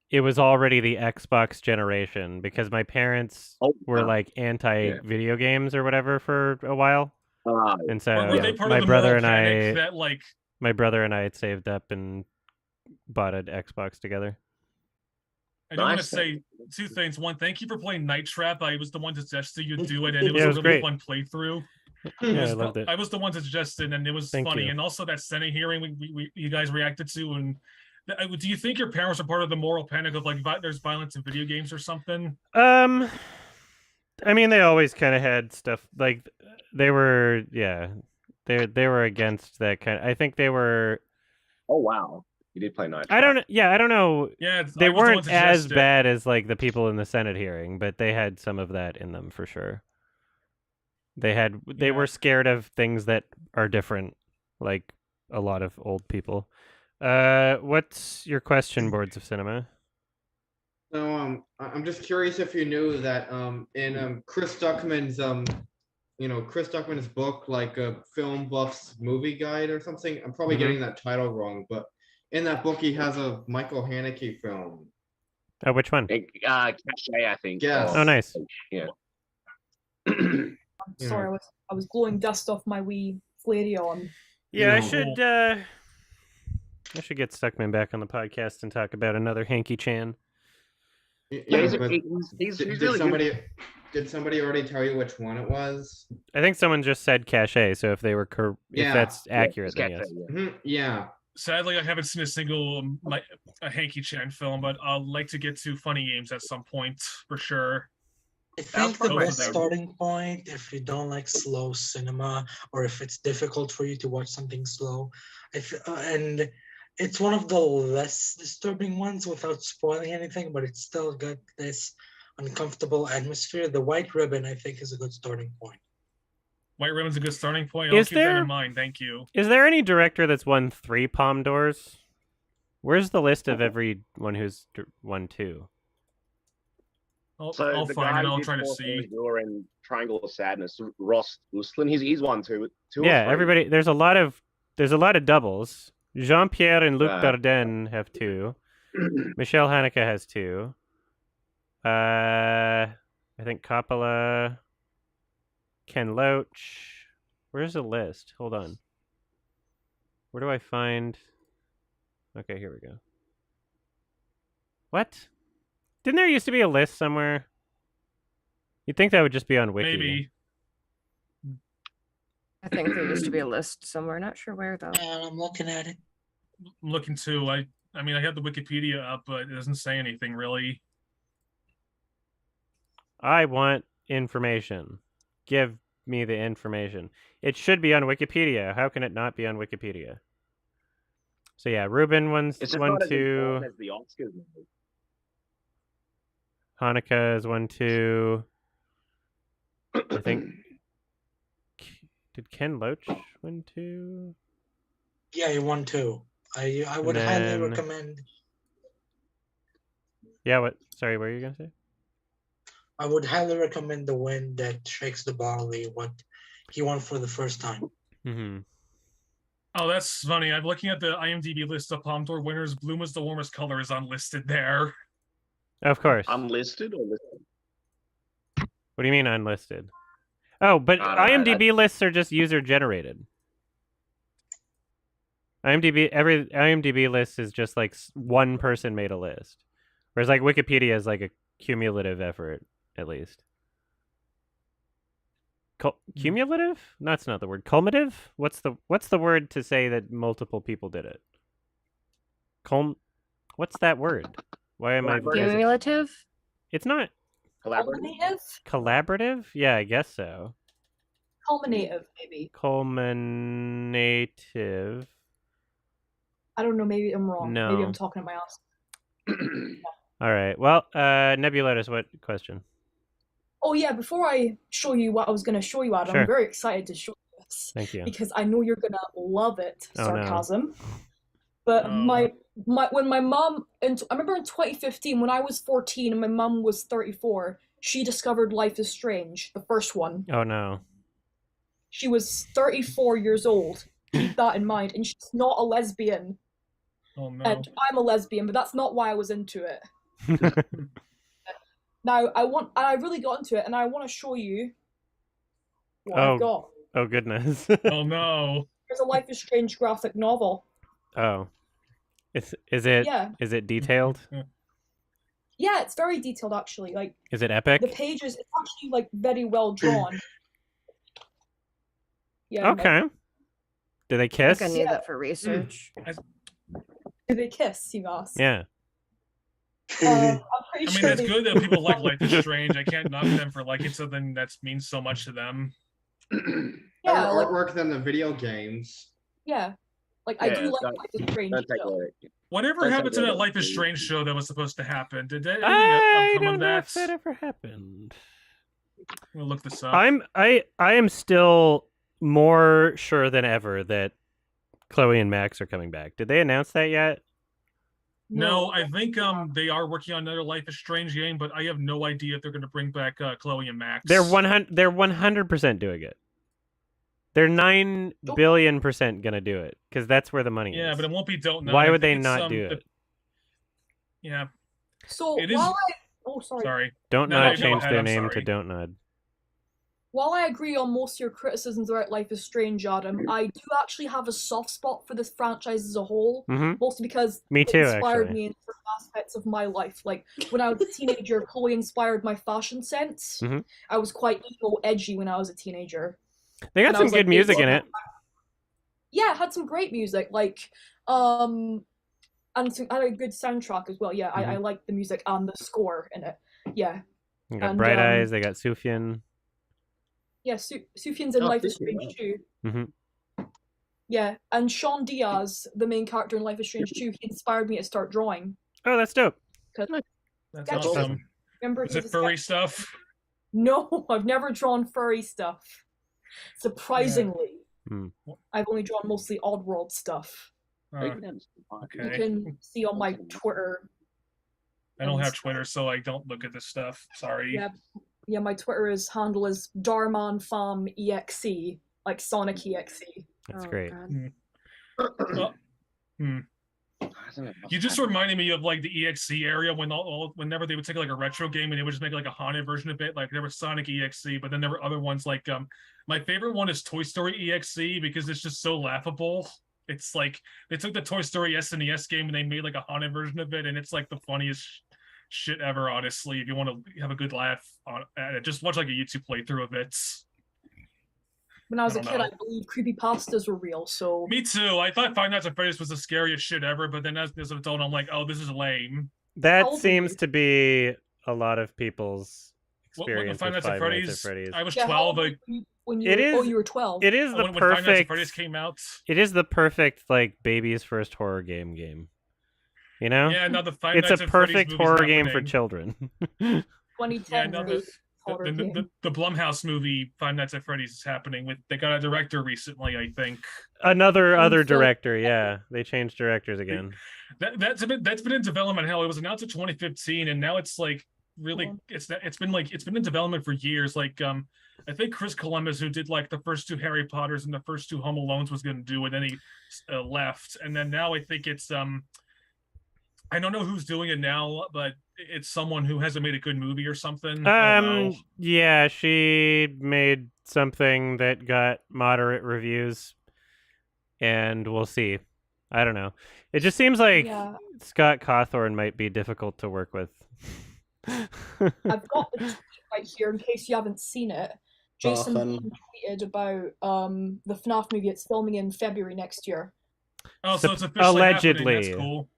it was already the Xbox generation because my parents were like anti-video games or whatever for a while. And so my brother and I had saved up and bought an Xbox together. I do want to say two things. One, thank you for playing Night Trap. I was the one that suggested you do it, and it was a really fun playthrough. Yeah, I loved it. I was the one that suggested, and it was funny. And also that Senate hearing you guys reacted to. And do you think your parents are part of the moral panic of like there's violence in video games or something? I mean, they always kind of had stuff like they were they were against that kind of. I think they were. Oh wow. You did play Night Trap. I don't know. Yeah, they weren't as bad as like the people in the Senate hearing, but they had some of that in them for sure. They were scared of things that are different, like a lot of old people. What's your question, Boards of Cinema? So I'm just curious if you knew that in Chris Duckman's Chris Duckman's book, like a Film Buff's Movie Guide or something. I'm probably getting that title wrong, but in that book, he has a Michael Haneke film. Oh, which one? Cachet, I think. Yes. Oh, nice. Yeah. Sorry, I was blowing dust off my wee Flareon. Yeah, No. I should get Stuckman back on the podcast and talk about another Hanky Chan. Yeah, but he's did really somebody good. did somebody already tell you which one it was? I think someone just said Cache, so if they were if Yeah. that's Yeah, accurate, it's then Cafe, yes. yeah. Yeah. Sadly, I haven't seen a single a Hanky Chan film, but I'd like to get to Funny Games at some point for sure. I think the probably best them. starting point, if you don't like slow cinema, or if it's difficult for you to watch something slow, and it's one of the less disturbing ones without spoiling anything, but it's still got this uncomfortable atmosphere. The White Ribbon, I think, is a good starting point. White Ribbon's a good starting point. I'll keep that in mind. Thank you. Is there any director that's won 3 Palme d'Ors? Where's the list of everyone who's won 2? I'll The find guy it. I'll who try to did see. Door and Triangle of Sadness, Ross Uslan, he's won two. Yeah, everybody. There's a lot of doubles. Jean-Pierre and Luc Dardenne have 2. Michelle Haneke has 2. I think Coppola, Ken Loach. Where's the list? Hold on. Where do I find? Okay, here we go. What? Didn't there used to be a list somewhere? You'd think that would just be on Wiki. Maybe. I think there used to be a list somewhere. Not sure where though. I'm looking at it. I'm looking too. I mean, I have the Wikipedia up, but it doesn't say anything really. I want information. Give me the information. It should be on Wikipedia. How can it not be on Wikipedia? So yeah, Ruben won 2. As the Oscars. Hanukkah is 1, 2. I think. Did Ken Loach win 2? Yeah, he won 2. I would highly recommend. Yeah, what? Sorry, what were you gonna say? I would highly recommend the win that shakes the barley. What he won for the first time. Mm-hmm. Oh, that's funny. I'm looking at the IMDb list of Palme d'Or winners. Bloom is the warmest color is unlisted there. Of course. Unlisted or listed? What do you mean unlisted? Oh, but IMDb lists are just user generated. Every IMDb list is just like one person made a list, whereas like Wikipedia is like a cumulative effort, at least. Cumulative? That's not the word. Culminative? What's the word to say that multiple people did it? What's that word? Why am I? Cumulative? It's not. Collaborative? Collaborative? Yeah, I guess so. Culminative, maybe. Culminative. I don't know. Maybe I'm wrong. No. Maybe I'm talking to my ass. All right. Well, Nebulitis, what question? Oh yeah, before I show you what I was going to show you, Adam, Sure. I'm very excited to show you this. Thank you. Because I know you're going to love it, Oh, sarcasm. No. But when my mom, I remember in 2015 when I was 14 and my mom was 34, she discovered Life is Strange, the first one. Oh no. She was 34 years old. Keep that in mind. And she's not a lesbian. Oh no. And I'm a lesbian, but that's not why I was into it. Now, I really got into it, and I want to show you what I got. Oh, goodness. Oh, no. There's a Life is Strange graphic novel. Oh. Is it detailed? Yeah, it's very detailed, actually. Like, is it epic? The pages, it's actually, like, very well drawn. Yeah. Okay. Like, do they kiss? I think I need that for research. Do they kiss, you ask? Yeah. I mean, it's good that people like Life is Strange. I can't knock them for liking something that means so much to them. Yeah, Better artwork than the video games. Yeah. Like, I do like Life is Strange. Whatever happened to that Life is Strange show that was supposed to happen? Did that I come don't of know that? if that ever happened. We'll look this up. I am still more sure than ever that Chloe and Max are coming back. Did they announce that yet? No, I think they are working on another Life is Strange game, but I have no idea if they're going to bring back Chloe and Max. They're 100% doing it. They're 9 billion% gonna do it because that's where the money is. Yeah, but it won't be Don't Nod. Why would they not do it? Yeah. So it is. Oh, sorry. Sorry. Don't Nod changed their name to Don't Nod. while I agree on most of your criticisms about Life is Strange, Adam, I do actually have a soft spot for this franchise as a whole, mostly because Me too, it inspired actually. me in certain aspects of my life. Like, when I was a teenager, Chloe inspired my fashion sense. I was quite emo edgy when I was a teenager. They got And I some was good like, music in it. Yeah, it had some great music, like, and had a good soundtrack as well. Yeah, I liked the music and the score in it. Yeah. They got Bright Eyes, they got Sufjan. Yeah, Sufjan's in Life is Strange too. Yeah, and Sean Diaz, the main character in Life is Strange 2, he inspired me to start drawing. Oh, that's dope. That's awesome. Remember, is it furry stuff? No, I've never drawn furry stuff. Surprisingly. I've only drawn mostly Oddworld stuff. Okay. You can see on my Twitter. I don't have Twitter, so I don't look at this stuff. Sorry. Yeah, my Twitter handle is darmanfam.exe, like Sonic EXE. That's great. You just reminded me of like the EXE area whenever they would take like a retro game and they would just make like a haunted version of it. Like there was Sonic EXE, but then there were other ones like my favorite one is Toy Story EXE because it's just so laughable. It's like they took the Toy Story SNES game and they made like a haunted version of it, and it's like the funniest shit ever. Honestly, if you want to have a good laugh at it, just watch like a YouTube playthrough of it. When I was a kid, I believed creepypastas were real, so... Me too. I thought Five Nights at Freddy's was the scariest shit ever, but then as an adult, I'm like, oh, this is lame. That seems to be a lot of people's experience Five with Nights at Freddy's. I was 12. You were 12. It is the when Five Nights at perfect... Freddy's came out. It is the perfect, like, baby's first horror game. You know? Yeah, no, it's a perfect horror game for children. 2010. Yeah, the Blumhouse movie Five Nights at Freddy's is happening. They got a director recently, I think. Other director, yeah. They changed directors again. That's been in development. Hell, it was announced in 2015, and now it's like really it's been in development for years. Like I think Chris Columbus, who did like the first 2 Harry Potters and the first 2 Home Alones, was going to do it, and then he left. And then now I think it's I don't know who's doing it now, but it's someone who hasn't made a good movie or something. Yeah, she made something that got moderate reviews, and we'll see. I don't know. It just seems like Scott Cawthorne might be difficult to work with. I've got the tweet right here in case you haven't seen it. Jason tweeted about the FNAF movie. It's filming in February next year. Oh, so it's officially allegedly. That's cool.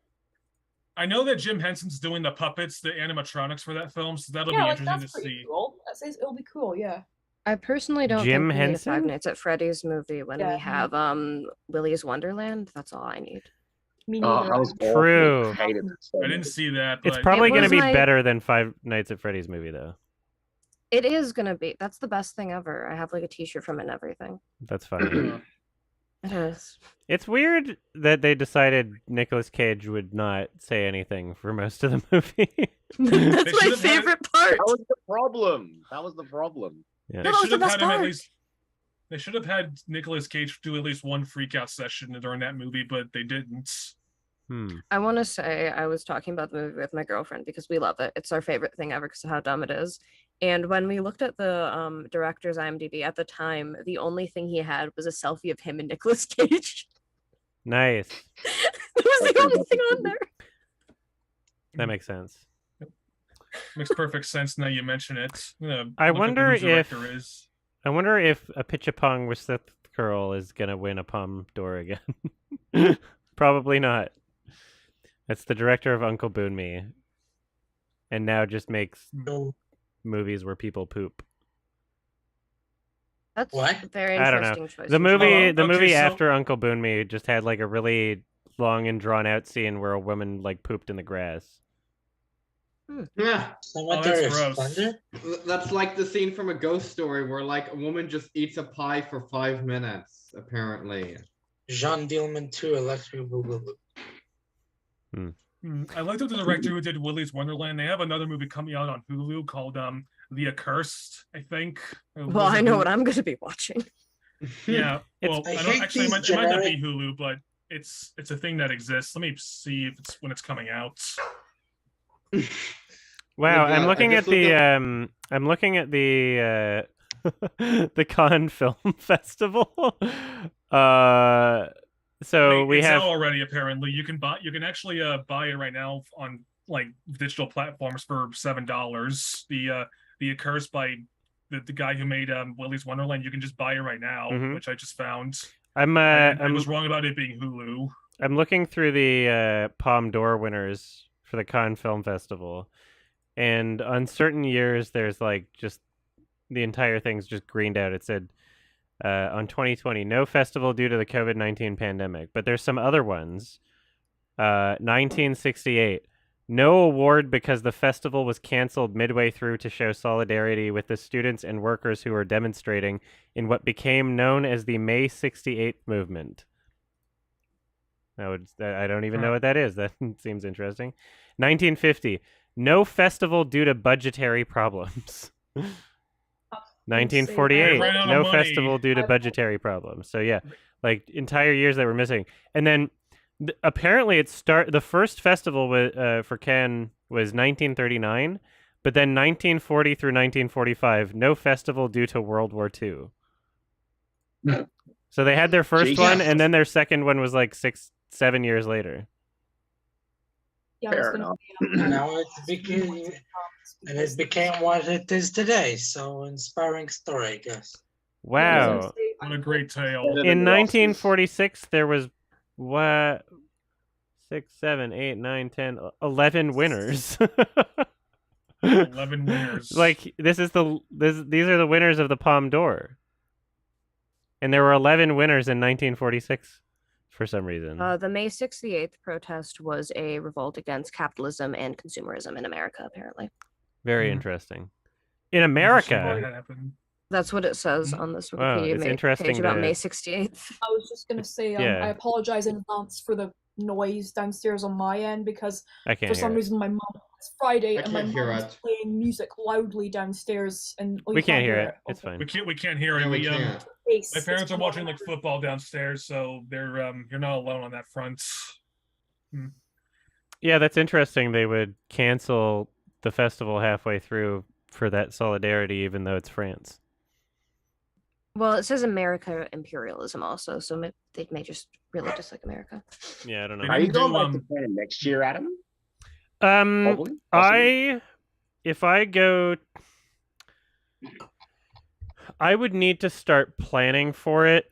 I know that Jim Henson's doing the puppets, the animatronics for that film, so that'll be interesting to see. Cool. It'll be cool, yeah. I personally don't Jim think we need a Henson? Five Nights at Freddy's movie when we have Willie's Wonderland. That's all I need. Me neither. That was True. I didn't see that. It's probably going to be better than Five Nights at Freddy's movie, though. It is going to be. That's the best thing ever. I have like a t-shirt from it and everything. That's fine. It is. It's weird that they decided Nicolas Cage would not say anything for most of the movie. That's my favorite part. That was the problem. Yeah. They should have had him at least. They should have had Nicolas Cage do at least one freakout session during that movie, but they didn't. I want to say I was talking about the movie with my girlfriend because we love it. It's our favorite thing ever because of how dumb it is. And when we looked at the director's IMDb at the time, the only thing he had was a selfie of him and Nicolas Cage. Nice. That was the only thing on there. That makes sense. Makes perfect sense now you mention it. I wonder if a Pitchapong with Sith Curl is gonna win a Palme d'Or again. Probably not. It's the director of Uncle Boon Me, and now just makes movies where people poop. That's very I don't interesting know. choice. The movie after Uncle Boon Me just had like a really long and drawn out scene where a woman like pooped in the grass. Yeah. That's like the scene from A Ghost Story where like a woman just eats a pie for 5 minutes, apparently. Jean Dielman 2, Electric Boogaloo. I liked the director who did Willy's Wonderland. They have another movie coming out on Hulu called The Accursed, I think. Well, I know what I'm going to be watching. Yeah. Well, it might not be Hulu, but it's a thing that exists. Let me see if when it's coming out. Wow, I'm looking at the the Cannes Film Festival. So we it's have out already. Apparently, you can actually buy it right now on like digital platforms for $7. The Accursed by the guy who made Willie's Wonderland. You can just buy it right now, which I just found. I was wrong about it being Hulu. I'm looking through the Palme d'Or winners for the Cannes Film Festival, and on certain years there's like just the entire thing's just greened out. It said on 2020, no festival due to the COVID-19 pandemic, but there's some other ones. 1968, no award because the festival was canceled midway through to show solidarity with the students and workers who were demonstrating in what became known as the May 68th movement. I don't even know what that is. That seems interesting. 1950, no festival due to budgetary problems. 1948, no festival due to budgetary problems. So yeah, like entire years that were missing. And then apparently the first festival for Cannes was 1939, but then 1940 through 1945, no festival due to World War II. So they had their first one, and then their second one was like 6-7 years later. Yeah, now it became what it is today. So inspiring story, I guess. Wow. What a great tale. In 1946, there was 6, 7, 8, 9, 10, 11 winners. 11 winners. Like these are the winners of the Palme d'Or. And there were 11 winners in 1946 for some reason. The May 68th protest was a revolt against capitalism and consumerism in America, apparently. Very interesting. In America? That's what it says on this Wikipedia page about May 68th. I was just going to say, I apologize in advance for the noise downstairs on my end because for some reason my mom, it's Friday and my mom is playing music loudly downstairs and we can't hear it. It's fine. We can't hear it. My parents are watching like football downstairs, so they're you're not alone on that front. Yeah, that's interesting. They would cancel the festival halfway through for that solidarity, even though it's France. Well, it says America imperialism also, so they may just really dislike America. Yeah, I don't know. Are you going back to Canada next year, Adam? If I go, I would need to start planning for it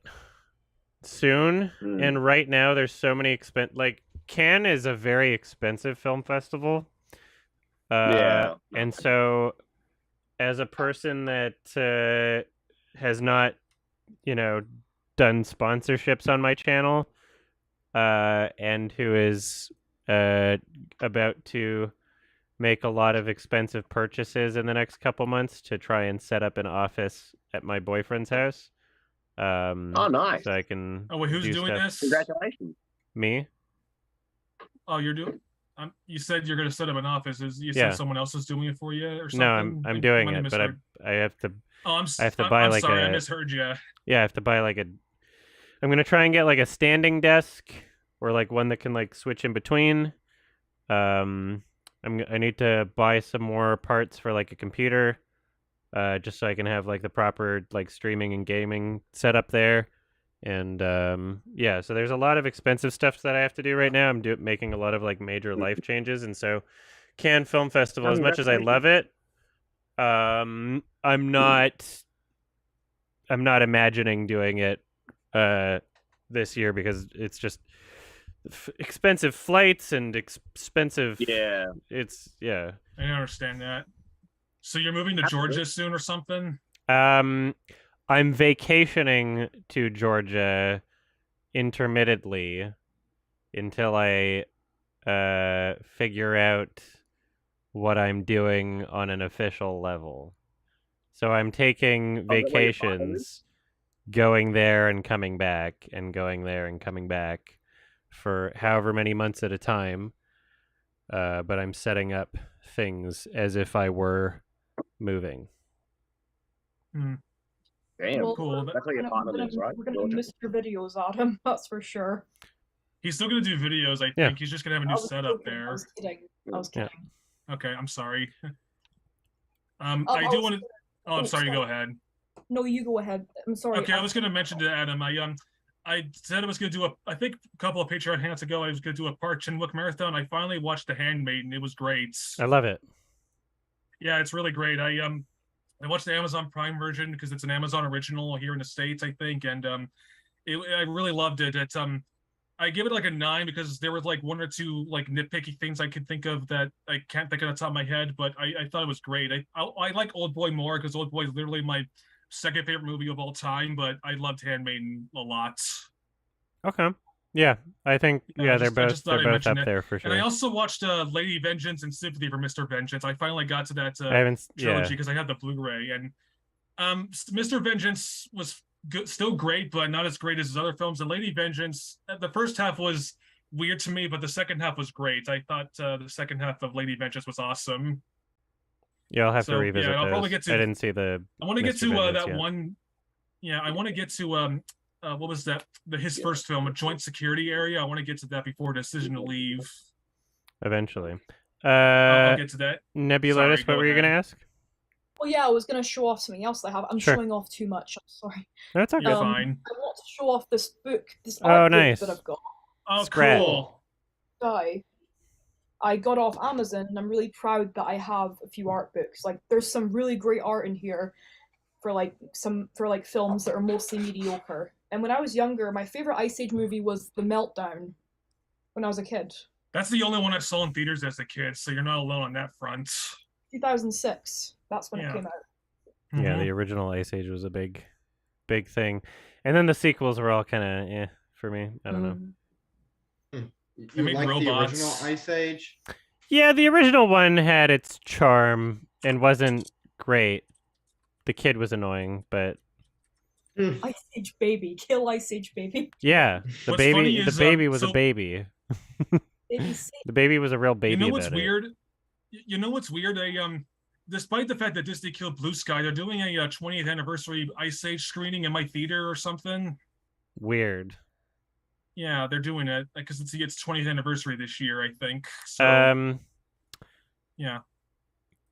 soon. And right now, there's so many like Cannes is a very expensive film festival. And so, as a person that has not, done sponsorships on my channel, and who is about to make a lot of expensive purchases in the next couple months to try and set up an office at my boyfriend's house. Oh, nice. So I can. Oh, wait, who's doing this? Congratulations. Me. Oh, you're doing. You said you're going to set up an office. You said someone else is doing it for you, or something? No, I'm doing it, but I have to. Oh, I have to buy I misheard you. Yeah, I have to buy like a. I'm gonna try and get like a standing desk, or like one that can like switch in between. I need to buy some more parts for like a computer, just so I can have like the proper like streaming and gaming setup there. And yeah, so there's a lot of expensive stuff that I have to do right now. I'm making a lot of like major life changes, and so Cannes Film Festival, as much as I love it, I'm not imagining doing it this year because it's just expensive flights and expensive. Yeah, I understand that. So you're moving to Georgia soon or something? I'm vacationing to Georgia intermittently until I figure out what I'm doing on an official level. So I'm taking vacations, going there and coming back, and going there and coming back for however many months at a time. But I'm setting up things as if I were moving. Damn, cool. That's what your partner is, right? We're going to miss your videos, Adam. That's for sure. He's still going to do videos, I think. He's just going to have a new setup there. I was kidding. Okay, I'm sorry. I do want to... Oh, I'm sorry. Go ahead. No, you go ahead. I'm sorry. Okay, I was going to mention to Adam. I said I was going to do I think a couple of Patreon hangouts ago, I was going to do a Park Chan-wook marathon. I finally watched The Handmaiden. It was great. I love it. Yeah, it's really great. I watched the Amazon Prime version because it's an Amazon original here in the States, I think, and I really loved it. I give it like a 9 because there was like one or two like nitpicky things I could think of that I can't think of on the top of my head, but I thought it was great. I like Old Boy more because Old Boy is literally my second favorite movie of all time, but I loved Handmaiden a lot. Okay. Yeah, I think they're both up there for sure. And I also watched Lady Vengeance and Sympathy for Mr. Vengeance. I finally got to that trilogy because I had the Blu-ray, and Mr. Vengeance was still great, but not as great as his other films. And Lady Vengeance, the first half was weird to me, but the second half was great. I thought the second half of Lady Vengeance was awesome. Yeah, I'll have to revisit those. I'll probably get to. I didn't see the. I want to get to that yet. one. Yeah, I want to get to what was that? His first film, A Joint Security Area. I want to get to that before Decision to Leave. Eventually. I'll get to that. Nebulotus, what were you going to ask? Oh yeah, I was going to show off something else I have. I'm showing off too much. I'm sorry. That's okay. You're fine. I want to show off this book, this art book that I've got. Oh, Scrat. cool. I got off Amazon, and I'm really proud that I have a few art books. Like, there's some really great art in here for films that are mostly mediocre. And when I was younger, my favorite Ice Age movie was The Meltdown. When I was a kid. That's the only one I saw in theaters as a kid, so you're not alone on that front. 2006. That's when it came out. Yeah, the original Ice Age was a big thing, and then the sequels were all kind of for me. I don't know. You like the original Ice Age? Yeah, the original one had its charm and wasn't great. The kid was annoying, but Ice Age baby, kill Ice Age baby. Yeah, the baby was a baby. The baby was a real baby. You know what's weird? You know what's weird? Despite the fact that Disney killed Blue Sky, they're doing a 20th anniversary Ice Age screening in my theater or something. Weird. Yeah, they're doing it because it's 20th anniversary this year, I think. So, yeah.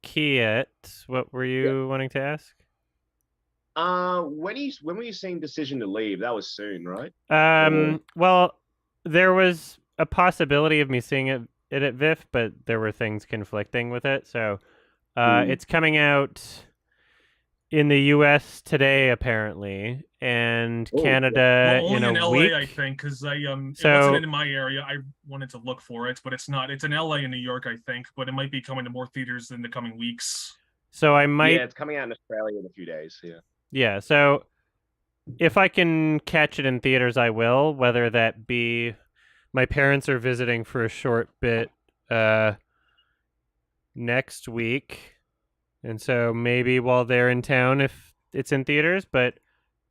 Kiet, what were you wanting to ask? When were you saying Decision to Leave? That was soon, right? Well, there was a possibility of me seeing it at VIF, but there were things conflicting with it. So, it's coming out in the U.S. today, apparently, and Canada only in a LA, week. I think, because it wasn't in my area. I wanted to look for it, but it's not. It's in LA and New York, I think, but it might be coming to more theaters in the coming weeks. So I might. Yeah, it's coming out in Australia in a few days. Yeah. Yeah. So if I can catch it in theaters, I will. Whether that be my parents are visiting for a short bit next week. And so maybe while they're in town, if it's in theaters, but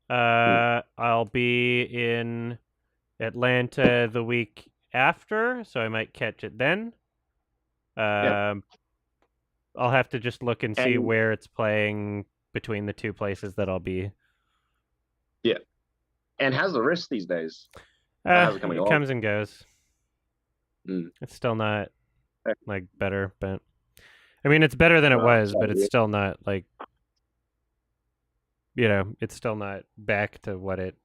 I'll be in Atlanta the week after, so I might catch it then. I'll have to just look and see where it's playing between the two places that I'll be. Yeah. And how's the wrist these days? It comes and goes. It's still not like better, but I mean, it's better than it was, but it's still not like, it's still not back to what it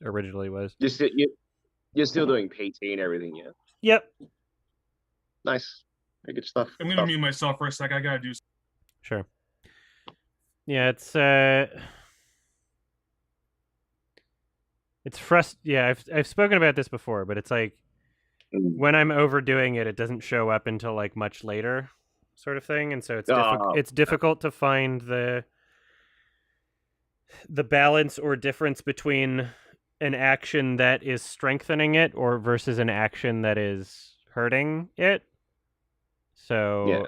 originally was. You're still doing PT and everything, yeah? Yep. Nice. Good stuff. I'm going to mute myself for a sec. I got to do. Sure. Yeah, it's Yeah, I've spoken about this before, but it's like when I'm overdoing it, it doesn't show up until like much later. Sort of thing, and so it's difficult to find the balance or difference between an action that is strengthening it or versus an action that is hurting it. So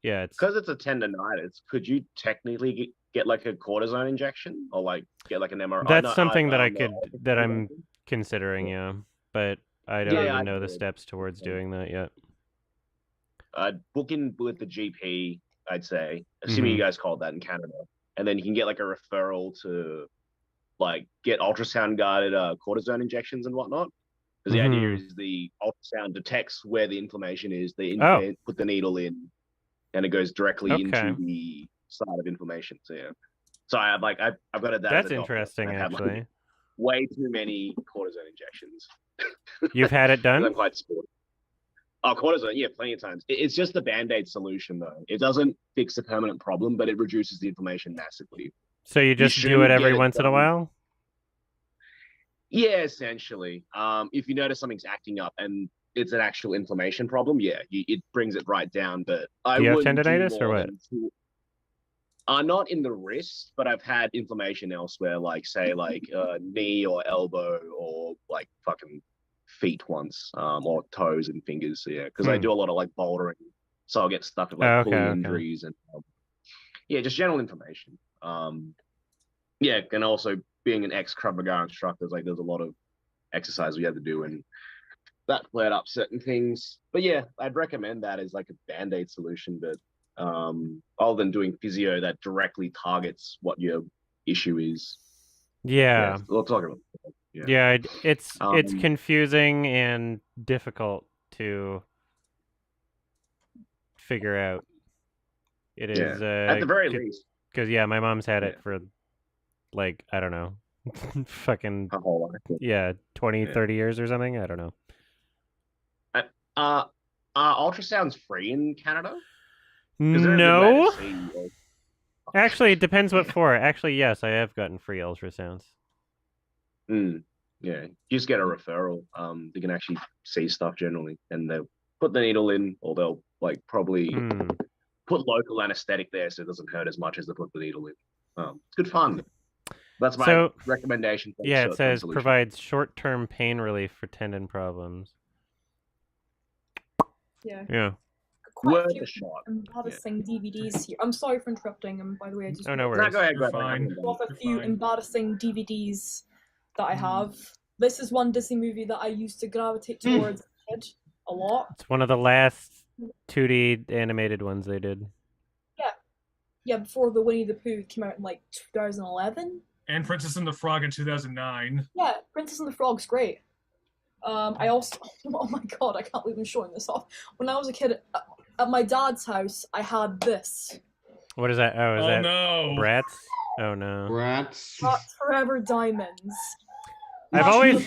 yeah, it's because it's a tendonitis. Could you technically get like a cortisone injection or like get like an MRI? That's something that I'm considering, yeah, but I don't even know the steps towards doing that yet. Book in with the GP, I'd say, assuming you guys called that in Canada, and then you can get like a referral to like get ultrasound guided cortisone injections and whatnot. Because the idea is the ultrasound detects where the inflammation is. They put the needle in, and it goes directly into the site of inflammation. So yeah. So I've got a dad. That's as a doctor, interesting, and I've had, actually. way too many cortisone injections. You've had it 'Cause I'm done? quite sporty. Oh, cortisone, yeah, plenty of times. It's just the band-aid solution, though. It doesn't fix the permanent problem, but it reduces the inflammation massively. So you just do it shouldn't every get it once in a done. while? Yeah, essentially. If you notice something's acting up and it's an actual inflammation problem, yeah, it brings it right down. But I Do you have wouldn't tendinitis or more what? than not in the wrist, but I've had inflammation elsewhere, like say knee or elbow or like fucking feet once, or toes and fingers. So, yeah, because I do a lot of like bouldering, so I'll get stuck with like pulling injuries and yeah, just general inflammation. Yeah, and also being an ex-Krav Maga instructor, like there's a lot of exercise we had to do, and that flared up certain things. But yeah, I'd recommend that as like a band-aid solution, but other than doing physio that directly targets what your issue is. Yeah. We'll talk about it. Yeah, it's confusing and difficult to figure out. It is at the very least. Because my mom's had it for like, I don't know, fucking her whole life. Yeah, 20, 30 years or something. I don't know. Ultrasound's free in Canada? No. Actually, it depends what for. Actually, yes, I have gotten free ultrasounds. Yeah, you just get a referral. They can actually see stuff generally, and they'll put the needle in, or they'll like probably put local anesthetic there so it doesn't hurt as much as they put the needle in. It's good fun. That's my recommendation. Yeah, it says provides short-term pain relief for tendon problems. Yeah. Quite a few embarrassing DVDs here. I'm sorry for interrupting him, by the way. I just no worries. Go ahead. Fine. A few embarrassing DVDs that I have. This is one Disney movie that I used to gravitate towards as a kid a lot. It's one of the last 2D animated ones they did. Yeah, before the Winnie the Pooh came out in like 2011. And Princess and the Frog in 2009. Yeah, Princess and the Frog's great. I also, oh my god, I can't believe I'm showing this off. When I was a kid, at my dad's house, I had this. What is that? Oh, is that no. Bratz? Oh no. Bratz. Forever Diamonds. I've always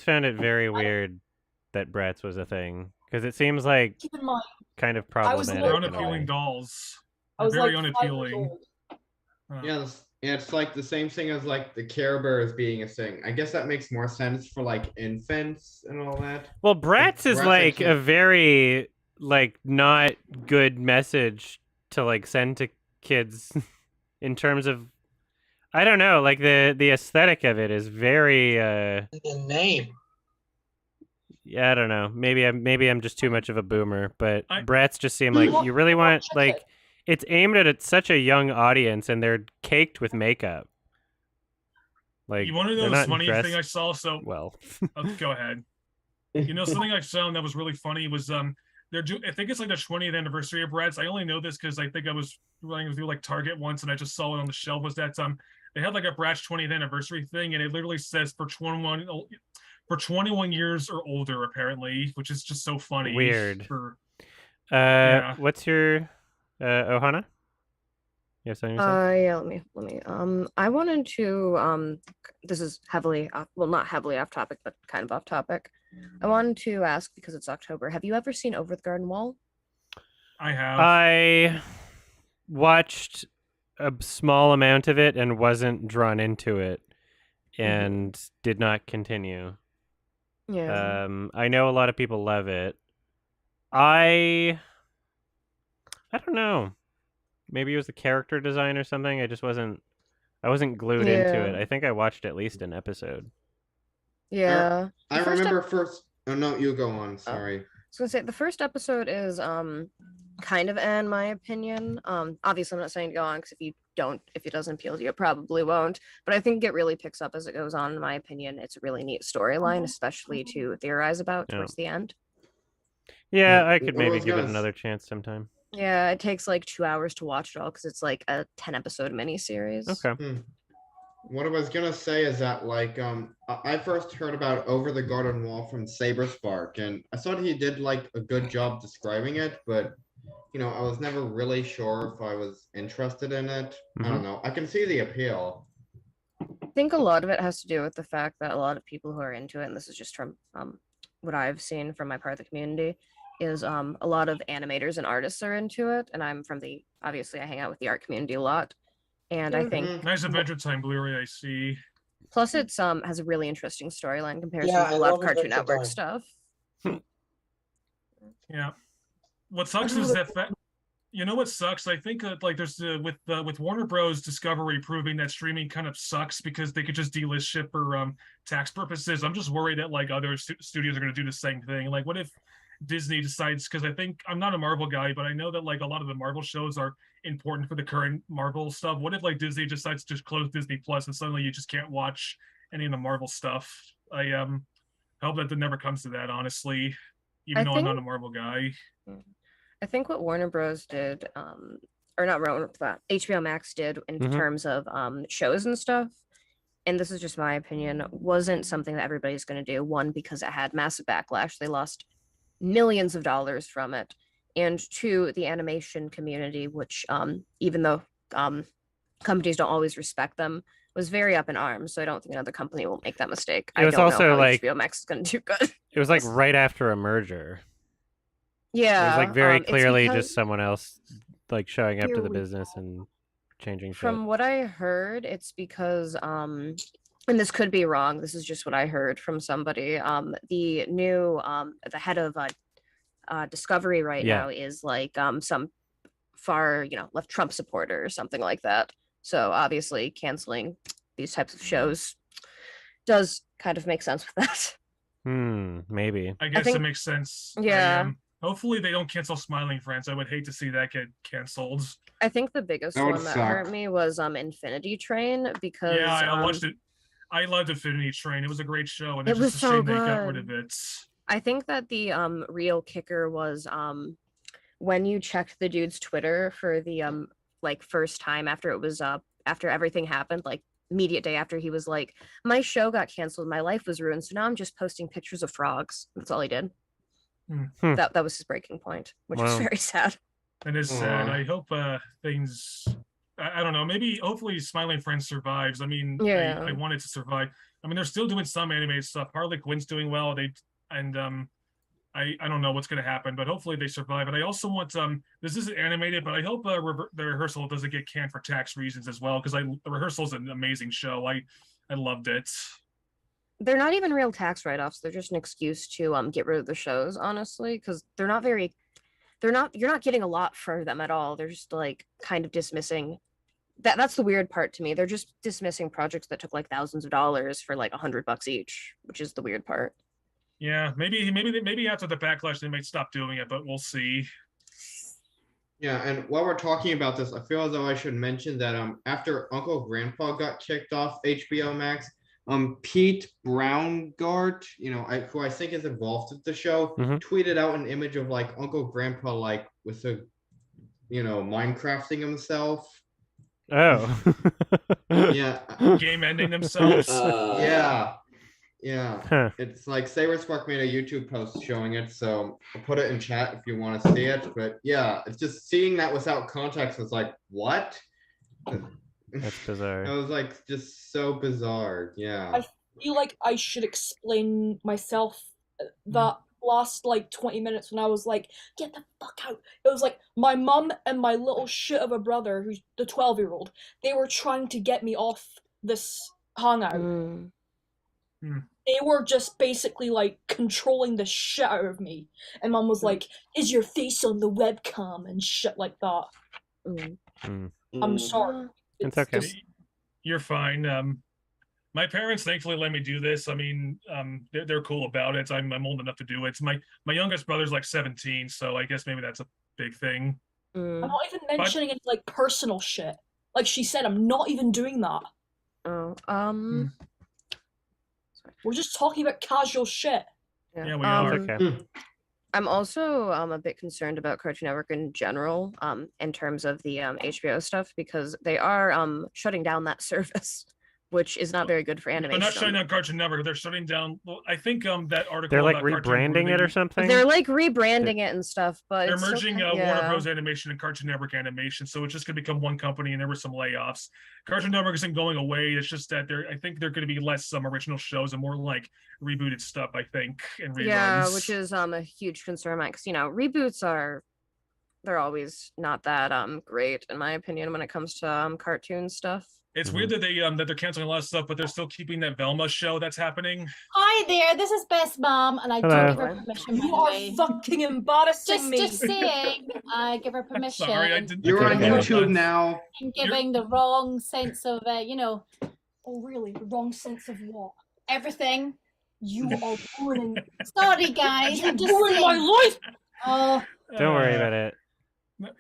found it very weird that Bratz was a thing, because it seems like keep in mind, kind of problematic. They're unappealing dolls. I was very like unappealing. Yeah, it's like the same thing as like the Care Bears being a thing. I guess that makes more sense for like infants and all that. Well, Bratz is like a very like not good message to like send to kids in terms of, I don't know, like the aesthetic of it is very the name. Yeah, I don't know. Maybe I'm just too much of a boomer, but Bratz just seem like you really want like it's aimed at such a young audience, and they're caked with makeup. Like, you want to know the funny thing I saw? So go ahead. You know, something I saw that was really funny was I think it's like the 20th anniversary of Bratz. I only know this because I think I was running through like Target once, and I just saw it on the shelf. Was that they had like a Bratz 20th anniversary thing, and it literally says for 21 years or older, apparently, which is just so funny. Weird. What's your Ohana? You have something to say? Yeah, let me. I wanted to this is heavily not heavily off topic, but kind of off topic. I wanted to ask, because it's October, have you ever seen Over the Garden Wall? I have. I watched a small amount of it and wasn't drawn into it, and did not continue. Yeah. I know a lot of people love it. I don't know. Maybe it was the character design or something. I wasn't glued into it. I think I watched at least an episode. Yeah. I remember first. Oh no, you go on. Sorry. I was gonna say the first episode is kind of in my opinion. Obviously I'm not saying to go on, because if it doesn't appeal to you, it probably won't. But I think it really picks up as it goes on, in my opinion. It's a really neat storyline, especially to theorize about towards the end. Yeah, I could maybe give it another chance sometime. Yeah, it takes like 2 hours to watch it all, because it's like a 10-episode miniseries. Okay. What I was gonna say is that like I first heard about Over the Garden Wall from Saberspark, and I thought he did like a good job describing it, but I was never really sure if I was interested in it. I don't know. I can see the appeal. I think a lot of it has to do with the fact that a lot of people who are into it, and this is just from what I've seen from my part of the community, is a lot of animators and artists are into it, and I'm from the, obviously I hang out with the art community a lot, and I think Nice Adventure Time Blu-ray, I see. plus it's has a really interesting storyline comparison Yeah, to I a lot of love Cartoon Adventure Network Time. stuff. Yeah. What sucks is that you know what sucks? I think like there's with Warner Bros. Discovery proving that streaming kind of sucks because they could just delist shit for tax purposes. I'm just worried that like other studios are going to do the same thing. Like, what if Disney decides? Because I think I'm not a Marvel guy, but I know that like a lot of the Marvel shows are important for the current Marvel stuff. What if like Disney decides to just close Disney Plus and suddenly you just can't watch any of the Marvel stuff? I hope that never comes to that, honestly. Even though I'm not a Marvel guy. I think what Warner Bros. Did, or not Warner, that HBO Max did in terms of shows and stuff, and this is just my opinion, wasn't something that everybody's going to do. One, because it had massive backlash. They lost millions of dollars from it. And two, the animation community, which even though companies don't always respect them, was very up in arms. So I don't think another company will make that mistake. It was I don't also know how like HBO Max is going to do good. It was like right after a merger. Yeah, it was like very clearly because, just someone else like showing up to the business and changing shit. From what I heard, it's because and this could be wrong. This is just what I heard from somebody. The new the head of Discovery right now is like some far left Trump supporter or something like that. So obviously canceling these types of shows does kind of make sense with that. Maybe. I guess it makes sense. Yeah. Hopefully they don't cancel Smiling Friends. I would hate to see that get canceled. I think the biggest one that hurt me was Infinity Train because I watched it. I loved Infinity Train. It was a great show, and it was so good. They got rid of it. I think that the real kicker was when you checked the dude's Twitter for the like first time after it was after everything happened, like immediate day after, he was like, my show got canceled, my life was ruined, so now I'm just posting pictures of frogs. That's all he did. That was his breaking point, which was very sad. It is sad. I hope things I don't know, maybe hopefully Smiling Friends survives. I mean, I want it to survive. I mean, they're still doing some animated stuff. Harley Quinn's doing well. I don't know what's going to happen, but hopefully they survive. And I also want this isn't animated, but I hope the Rehearsal doesn't get canned for tax reasons as well, because the Rehearsal is an amazing show. I loved it. They're not even real tax write-offs. They're just an excuse to get rid of the shows, honestly, because you're not getting a lot for them at all. They're just like kind of dismissing that's the weird part to me. They're just dismissing projects that took like thousands of dollars for like $100 each, which is the weird part. Yeah, maybe after the backlash they might stop doing it, but we'll see. Yeah, and while we're talking about this, I feel as though I should mention that after Uncle Grandpa got kicked off HBO Max, Pete Braungart, who I think is involved with the show, tweeted out an image of like Uncle Grandpa like with a Minecrafting himself. Oh. Yeah. Game ending themselves. Yeah. Huh. It's like Saber Spark made a YouTube post showing it, so I'll put it in chat if you want to see it. But yeah, it's just seeing that without context was like, what? That's bizarre. It was like just so bizarre. Yeah. I feel like I should explain myself that last like 20 minutes when I was like, get the fuck out. It was like my mum and my little shit of a brother, who's the 12-year-old, they were trying to get me off this Hangout. They were just basically like controlling the shit out of me. And mum was like, is your face on the webcam and shit like that. I'm sorry. It's okay. You're fine. My parents thankfully let me do this. I mean, they're cool about it. I'm old enough to do it. My youngest brother's like 17, so I guess maybe that's a big thing. I'm not even mentioning any like personal shit. Like she said, I'm not even doing that. We're just talking about casual shit. Yeah, we are. Okay. I'm also a bit concerned about Cartoon Network in general, in terms of the HBO stuff, because they are shutting down that service. which is not very good for They're animation. not shutting down Cartoon Network. They're shutting down. Well, I think that article. They're like about Cartoon rebranding it or merging- something. They're like rebranding it and stuff, but They're it's still merging kind- Warner yeah. Bros. Animation and Cartoon Network Animation, so it's just gonna become one company. And there were some layoffs. Cartoon Network isn't going away. It's just that I think they're going to be less original shows and more like rebooted stuff. I think and reruns. Yeah, which is a huge concern, because reboots they're always not that great in my opinion when it comes to cartoon stuff. It's weird that they're canceling a lot of stuff, but they're still keeping that Velma show that's happening. Hi there, this is Best Mom, and I Hello. don't give her permission. You by the are way. fucking embarrassing me. Just saying, I give her permission. Sorry, I didn't. You're on Okay. YouTube now. I'm giving the wrong sense of, Oh, really? The wrong sense of what? everything. You are ruining. Sorry, guys. I'm just ruining my saying. life. Oh, Don't worry about it.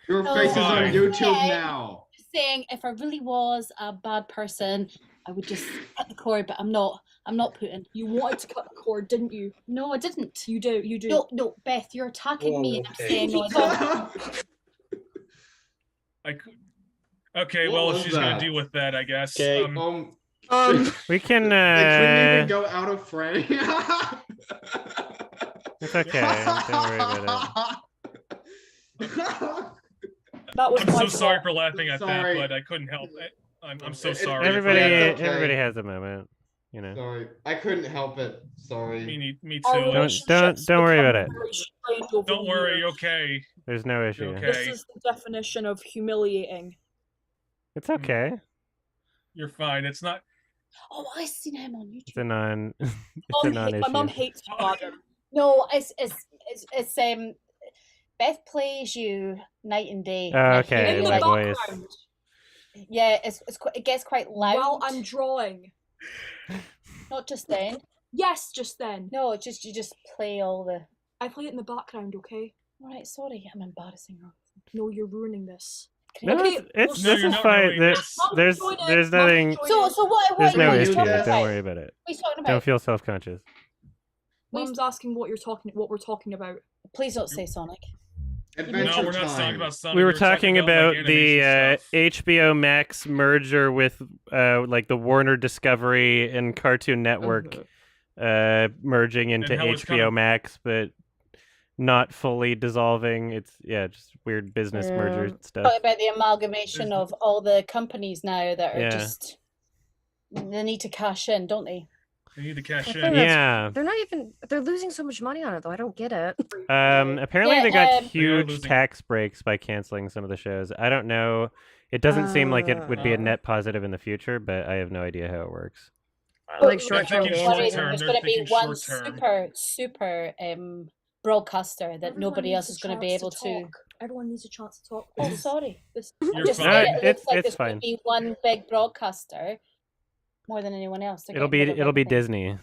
Your Oh, face is on fine. YouTube Okay. now. just saying, if I really was a bad person, I would just cut the cord. But I'm not. I'm not Putin. You wanted to cut the cord, didn't you? No, I didn't. You do. You do. No, Beth, you're attacking me. And I'm Okay. saying no. I don't. Okay, What well, was she's gonna that? deal with that, I guess. Okay. We can. They couldn't even go out of frame. It's okay. Don't worry about That was I'm my so fault. sorry for laughing at Sorry. that, but I couldn't help it. I'm so It- sorry. Everybody, Yeah, it's okay. everybody has a moment. Sorry, I couldn't help it. Sorry. Me Our too. Don't relationships don't worry become about it. very strained over Don't the worry. years. Okay. There's no issue. Okay. This is the definition of humiliating. It's okay. You're fine. It's not. Oh, I seen him on YouTube. It's a non. It's a My non-issue. mum hates you, Adam. No, it's Beth plays you night and day. Oh, and I okay, hear In you, the my voice. background, Yeah, it gets quite loud. while I'm drawing. Not just then. Yes, just then. No, it's just you just play all the. I play it in the background, okay? All right, sorry, I'm embarrassing her. No, you're ruining this. No, Okay, it's No, this you're is not fine. ruining There's this. there's Join in. there's Mum, nothing. join So in. so what? There's What no are you issue. talking Don't about? worry about it. What are you talking Don't about? feel self-conscious. Mum's asking what we're talking about. Please don't say Sonic. Adventure No, we're not time. talking about Sonic. We were talking about like, the animation stuff. HBO Max merger with like the Warner Discovery and Cartoon Network merging into how it's HBO kinda- Max, but not fully dissolving. It's just weird business merger stuff. Talking about the amalgamation of all the companies now that are Yeah. just. They need to cash in, don't they? They need to cash I in. think that's- Yeah. They're not even. They're losing so much money on it, though. I don't get it. Apparently Yeah, they got they are huge losing. tax breaks by canceling some of the shows. I don't know. It doesn't seem like it would be a Uh. net positive in the future, but I have no idea how it works. Like They're short-term thinking gains. short term. There's They're going to be thinking one short term. super broadcaster that Everyone nobody needs else a is going to be chance able to. talk. Everyone needs a chance to talk. Oh, This is- sorry. this- You're Just fine. saying, it it's- looks like it's there's going fine. to be one big broadcaster more than anyone else. They're It'll getting be rid of it'll be everything. Disney.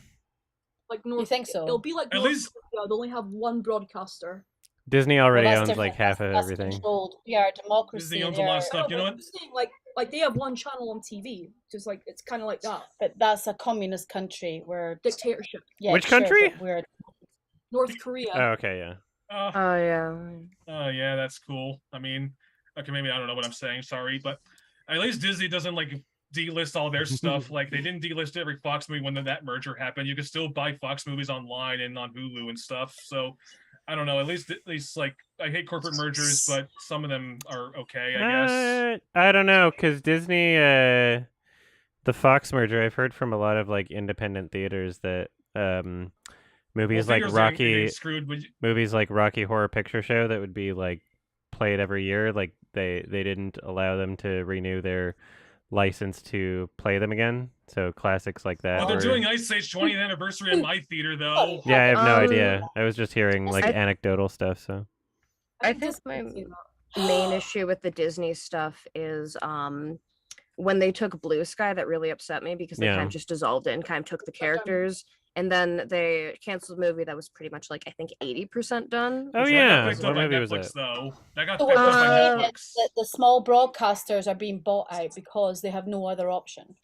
Like North, think so? It'll be like At North least- Korea. They'll only have one broadcaster. Disney Well, already that's owns different. like half of That's everything. controlled. We are a democracy. Disney owns a lot of they're- stuff. You know but what? I'm saying, like they have one channel on TV. Just like it's kind of like that But that's a communist country where dictatorship. yeah, Which sure, country? but we're North Korea. Oh, okay, yeah. Oh yeah. Oh yeah, that's cool. I mean, okay, maybe I don't know what I'm saying. Sorry, but at least Disney doesn't like delist all their stuff. Like they didn't delist every Fox movie when that merger happened. You can still buy Fox movies online and on Hulu and stuff. So I don't know. At least like I hate corporate mergers, but some of them are okay. I guess. I don't know, because Disney, the Fox merger, I've heard from a lot of like independent theaters that movies Well, like theaters are getting Rocky, screwed. But movies like Rocky Horror Picture Show that would be like played every year, like they didn't allow them to renew their license to play them again. So classics like that. well, they're were- doing Ice Age 20th anniversary in my theater though. Yeah, I have no Um, idea. I was just hearing like I- anecdotal stuff. So I think my main issue with the Disney stuff is when they took Blue Sky, that really upset me because they Yeah. kind of just dissolved it and kind of took the characters. And then they canceled a movie that was pretty much like I think 80% done. Oh That yeah, got picked what up by movie was Netflix that? though. That got So picked what up you're by saying Netflix. is that the small broadcasters are being bought out because they have no other option.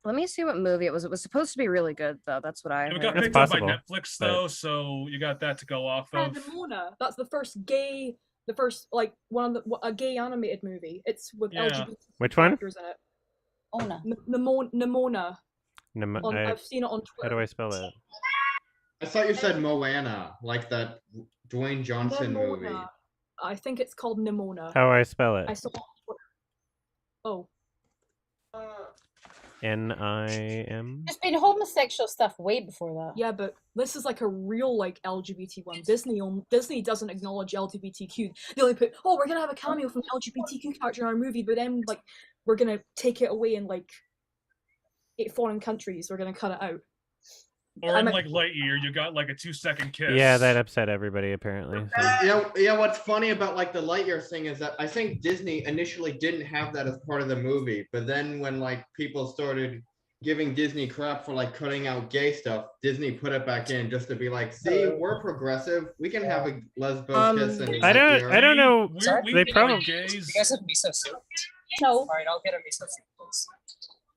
Let me see what movie it was. It was supposed to be really good though. That's what I It heard. got That's picked up by possible, Netflix but- though, so you got that to go off of. Pandemona. That's the first like one of a gay animated movie. It's with Yeah. LGBT Which one? characters in it. Nimona. I've seen it on Twitter. How do I spell that? I thought you said Moana, like that Dwayne Johnson movie. I think it's called Nimona. How do I spell it? I saw it on Twitter. N-I-M? There's been homosexual stuff way before that. Yeah, but this is like a real like LGBT one. Disney doesn't acknowledge LGBTQ. They only put, oh, we're gonna have a cameo from LGBTQ character in our movie, but then like we're gonna take it away in like 8 foreign countries. We're gonna cut it out. Or in like Lightyear, you got like a 2-second kiss. Yeah, that upset everybody apparently. So. Yeah. What's funny about like the Lightyear thing is that I think Disney initially didn't have that as part of the movie, but then when like people started giving Disney crap for like cutting out gay stuff, Disney put it back in just to be like, see, we're progressive. We can have a lesbo kiss. And I don't know. They probably. You guys have miso soup? No. Alright, I'll get a miso soup, please.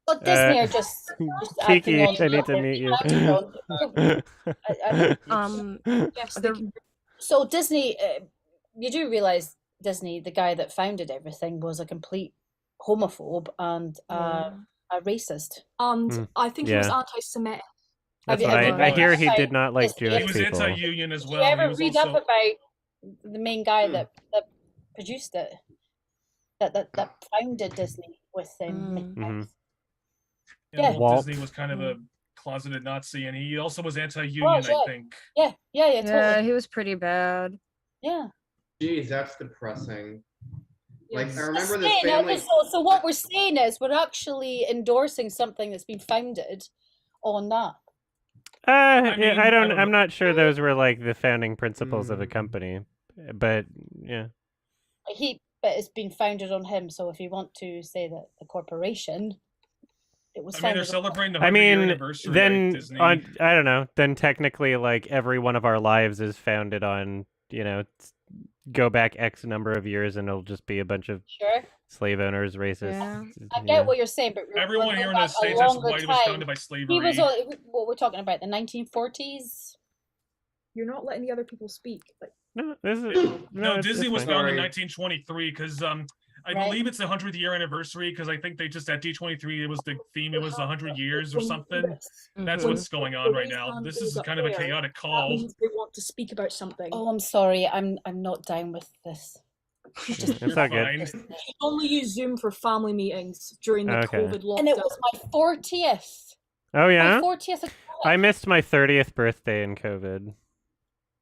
Well, Disney are just Kiki, acting I need to meet you. Yes, so Disney, you do realize Disney, the guy that founded everything, was a complete homophobe and a racist. And I think he was anti-Semitic. That's what I hear. He did not like Jewish people. He was anti-union as well. Did you ever read up about the main guy that produced it, that founded Disney with him? Yeah, Walt Disney was kind of a closeted Nazi, and he also was anti-union, I think. Yeah, totally. Yeah, he was pretty bad. Yeah. Jeez, that's depressing. Like, I remember this family... So what we're saying is we're actually endorsing something that's been founded on that. I'm not sure those were like the founding principles of a company, but yeah. But it's been founded on him, so if you want to say that the corporation... they're celebrating the 100th year anniversary. Then Disney. I don't know. Then technically, like every one of our lives is founded on, go back X number of years, and it'll just be a bunch of slave owners, racist. Yeah. I get what you're saying, but everyone here in the States that's white was founded by slavery. He was what we're talking about, the 1940s. You're not letting the other people speak. No, Disney was founded in 1923 because I believe it's the 100th year anniversary because I think they just at D23 it was the theme. It was 100 years or something. That's what's going on right now. This is kind of a chaotic call. They want to speak about something. Oh, I'm sorry. I'm not down with this. It's not good. You only use Zoom for family meetings during the COVID lockdown. And it was my 40th. Oh yeah. My 40th. I missed my 30th birthday in COVID.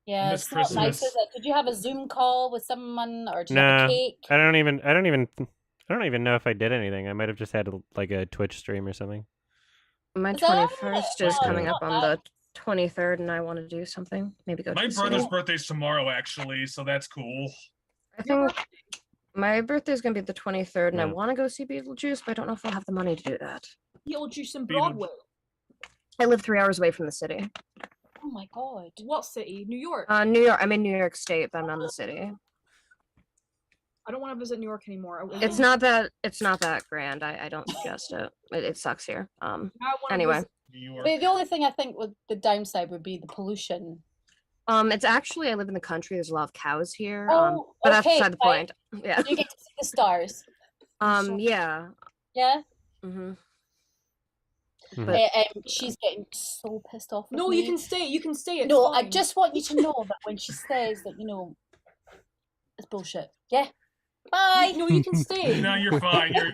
Yeah, it's not nice, is it? Did you have a Zoom call with someone, or did you have a cake? I don't even know if I did anything. I might have just had like a Twitch stream or something. My 21st is coming up on the 23rd, and I want to do something. Maybe go. My brother's birthday's tomorrow, actually, so that's cool. I think my birthday's gonna be the 23rd, and I want to go see Beetlejuice, but I don't know if I'll have the money to do that. Beetlejuice in Broadway. I live 3 hours away from the city. Oh my god! What city? New York. New York. I'm in New York State, but I'm not in the city. I don't want to visit New York anymore. It's not that grand. I don't suggest it. It sucks here. Anyway. But the only thing I think with the downside would be the pollution. It's actually I live in the country. There's a lot of cows here. But that's beside the point. Yeah. You get to see the stars. Yeah. Yeah. Mm-hmm. But she's getting so pissed off. No, you can stay. You can stay. It's no, fine. I just want you to know that when she says that, it's bullshit. Yeah. Bye. No, you can stay. No, you're fine. You're.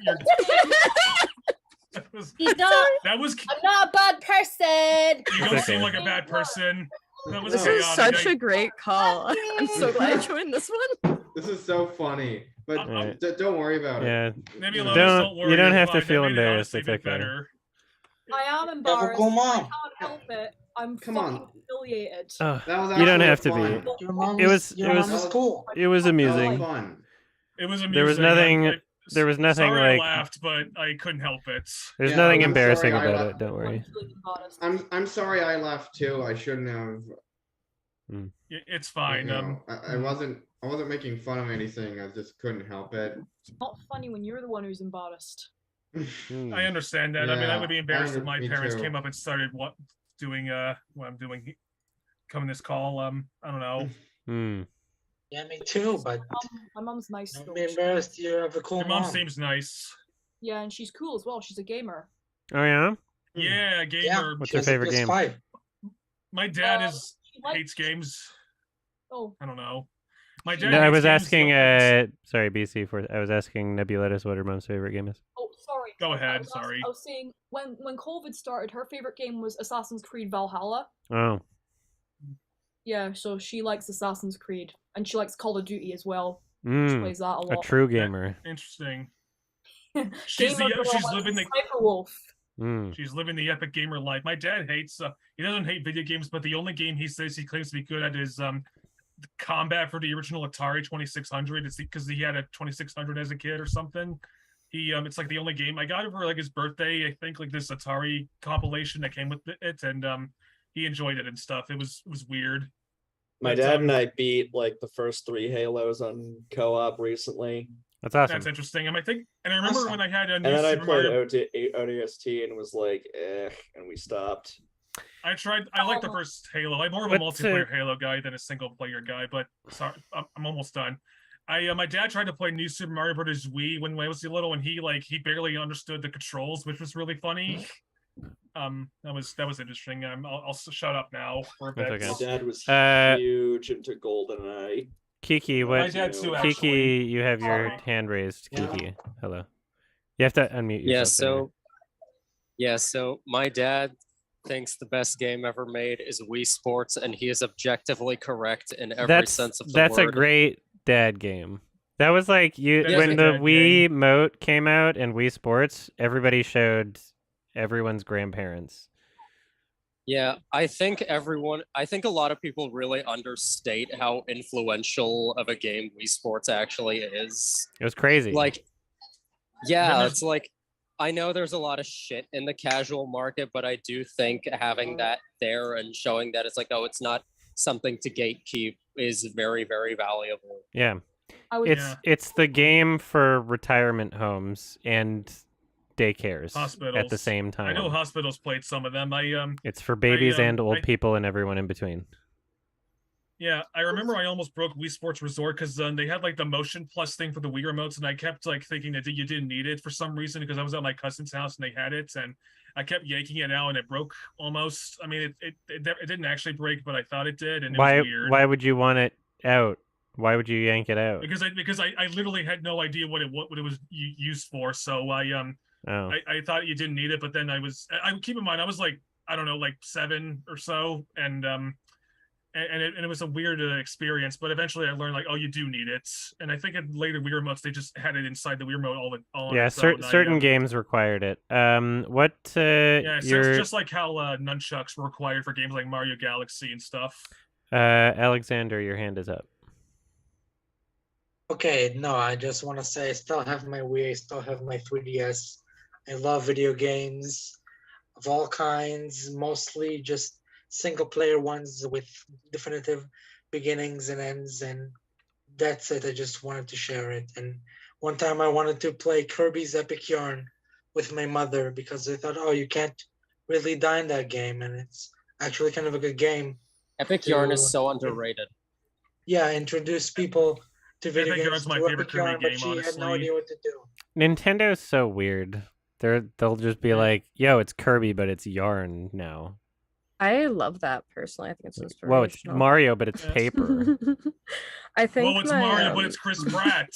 He's not. That was. I'm not a bad person. You don't seem like a bad person. This is such a great call. I'm so glad I joined this one. This is so funny, but don't worry about it. Maybe you don't have to feel embarrassed. It's okay. Better. I am embarrassed. I can't help it. I'm affiliated. You don't have to be. It was amusing. It was amusing. There was nothing. There was nothing sorry like. I laughed, but I couldn't help it. There's nothing embarrassing about it. Don't worry. I'm sorry I left too. I shouldn't have. It's fine. I wasn't making fun of anything. I just couldn't help it. It's not funny when you're the one who's embarrassed. I understand that. I mean, I would be embarrassed if my parents came up and started what I'm doing, coming this call. I don't know. Yeah, me too. But my mom's nice. Don't be embarrassed. You have a cool Your mom seems nice. Yeah, and she's cool as well. She's a gamer. Oh yeah. Yeah, gamer. Yeah, What's she her has a favorite game? PS5. My dad She likes- hates games. Oh, I don't know. My dad. No, I hates was games, asking. so- Sorry, BC. I was asking Nebuletus what her mom's favorite game is. oh, sorry. Go I ahead. was Sorry. I was saying when COVID started, her favorite game was Assassin's Creed Valhalla. Oh. Yeah, so she likes Assassin's Creed, and she likes Call of Duty as well. She plays that a A lot. true gamer. Interesting. She's living the Wolf. She's living the epic gamer life. My dad hates. He doesn't hate video games, but the only game he says he claims to be good at is the combat for the original Atari 2600. It's because he had a 2600 as a kid or something. It's like the only game I got him for like his birthday. I think like this Atari compilation that came with it, and he enjoyed it and stuff. It was weird. My dad and I beat like the first 3 Halos on co-op recently. That's awesome. That's interesting. And I remember when I had a new And then I Super played Mario. ODST and was like, and we stopped. I like the first Halo. I'm more of a multiplayer Halo guy than a single player guy, but sorry, I'm almost done. My dad tried to play New Super Mario Bros. Wii when I was little, and he barely understood the controls, which was really funny. That was interesting. I'll shut up now for a bit. Okay. My dad was huge into GoldenEye. Kiki, what? My dad too, Kiki, actually. you have your Sorry. hand raised. Yeah. Kiki, hello. You have to unmute yourself. So my dad thinks the best game ever made is Wii Sports, and he is objectively correct in every sense of the word. That's a great dad game. That was like That is when a the dad Wii Mote came out and Wii Sports, everybody showed everyone's grandparents. Yeah, I think a lot of people really understate how influential of a game Wii Sports actually is. It was crazy. Like, yeah, it's like, I know there's a lot of shit in the casual market, but I do think having that there and showing that it's like, oh, it's not something to gatekeep is very, very valuable. Yeah. It's the game for retirement homes and daycares Hospitals at the same time. I know hospitals played some of them. It's for babies and old people and everyone in between. Yeah, I remember I almost broke Wii Sports Resort because they had like the Motion Plus thing for the Wii remotes, and I kept like thinking that you didn't need it for some reason because I was at my cousin's house and they had it, and I kept yanking it out and it broke almost. I mean, it didn't actually break, but I thought it did, and it was weird. Why would you want it out? Why would you yank it out? Because I literally had no idea what it was used for, so I thought you didn't need it, but then I keep in mind I was like, I don't know, like 7 or so, and it was a weird experience, but eventually I learned like, oh, you do need it, and I think in later Wii remotes they just had it inside the Wii remote all yeah, certain games required it. It's just like how nunchucks were required for games like Mario Galaxy and stuff. Alexander, your hand is up. Okay, no, I just want to say I still have my Wii, I still have my 3DS. I love video games of all kinds, mostly just single-player ones with definitive beginnings and ends, and that's it. I just wanted to share it. And one time I wanted to play Kirby's Epic Yarn with my mother because I thought, oh, you can't really die in that game, and it's actually kind of a good game. Epic Yarn is so underrated. Yeah, introduce people to video Epic games. Yarn's my to favorite Epic Yarn, Kirby but game, she had no honestly. idea what to do. Nintendo's so weird. They'll just be like, "Yo, it's Kirby, but it's yarn now." I love that personally. I think it's inspirational. Well, it's Mario, but it's paper. I think it's Mario, but it's Chris Pratt.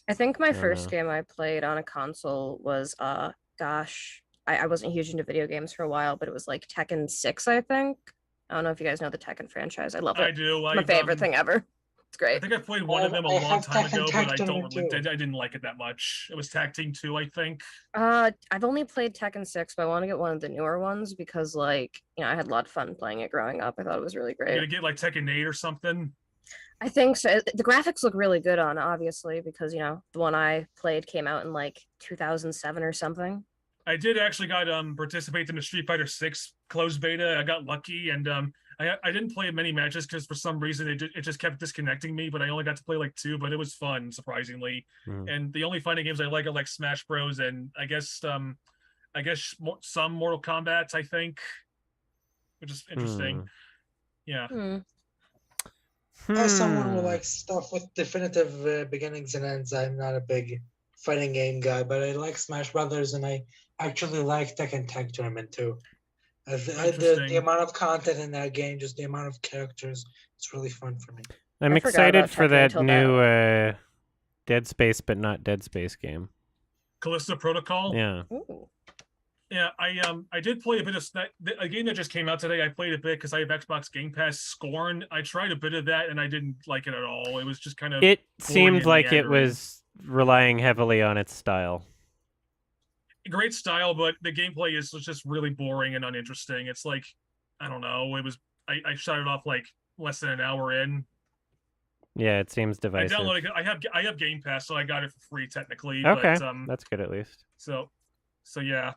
I think my first game I played on a console was I wasn't huge into video games for a while, but it was like Tekken 6, I think. I don't know if you guys know the Tekken franchise. I love it. I do. It's my favorite thing ever. It's great. I think I played one of them a long time ago, but I didn't like it that much. It was Tag Team 2, I think. I've only played Tekken 6, but I want to get one of the newer ones because, like, I had a lot of fun playing it growing up. I thought it was really great. You're gonna get like Tekken 8 or something? I think so. The graphics look really good on, obviously, because, the one I played came out in like 2007 or something. I did actually got participate in the Street Fighter 6 closed beta. I got lucky, and I didn't play many matches because for some reason it just kept disconnecting me. But I only got to play like 2, but it was fun, surprisingly. And the only fighting games I like are like Smash Bros. And I guess some Mortal Kombat, I think, which is interesting. Yeah. As someone who likes stuff with definitive beginnings and ends, I'm not a big fighting game guy, but I like Smash Brothers, and I actually like Tekken Tag Tournament too. The amount of content in that game, just the amount of characters, it's really fun for me. I'm excited for that new Dead Space, but not Dead Space game. Callisto Protocol. Yeah. Ooh. Yeah, I did play a bit of a game that just came out today. I played a bit because I have Xbox Game Pass. Scorn. I tried a bit of that and I didn't like it at all. It was just kind of. It seemed like it was relying heavily on its style. Great style, but the gameplay is just really boring and uninteresting. It's like, I don't know. It was. I shut it off like less than an hour in. Yeah, it seems divisive. I downloaded. I have Game Pass, so I got it for free technically. Okay, but, that's good at least. So yeah.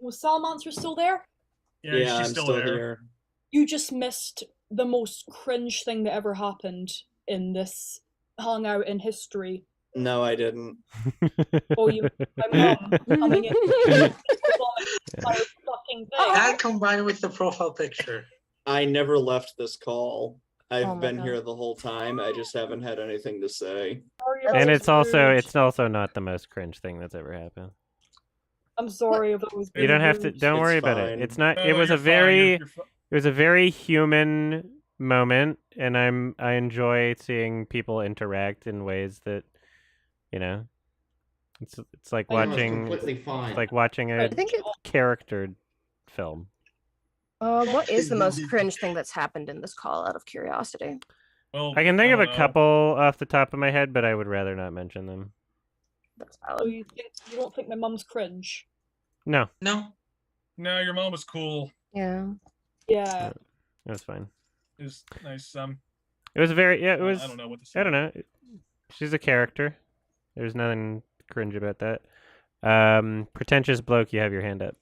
Was Salamancer still there? Yeah, she's still there. Here. You just missed the most cringe thing that ever happened in this Hangout in history. No, I didn't. Oh, my mom coming in. That combined with the profile picture. I never left this call. I've Oh my been God. here the whole time. I just haven't had anything to say. And it's also not the most cringe thing that's ever happened. I'm sorry if it was. You don't have to. Don't worry about it. It's not. It was a very. It was a very human moment, and I enjoy seeing people interact in ways that, you know, it's like watching. Completely fine. It's like watching a character film. What is the most cringe thing that's happened in this call, out of curiosity? Well, I can think of a couple off the top of my head, but I would rather not mention them. That's Oh, valid. you don't think my mum's cringe? No. No. No, your mom was cool. Yeah. Yeah. It was fine. It was nice. It was very. Yeah. It was. I don't know what to say. I don't know. She's a character. There's nothing cringe about that. Pretentious bloke, you have your hand up.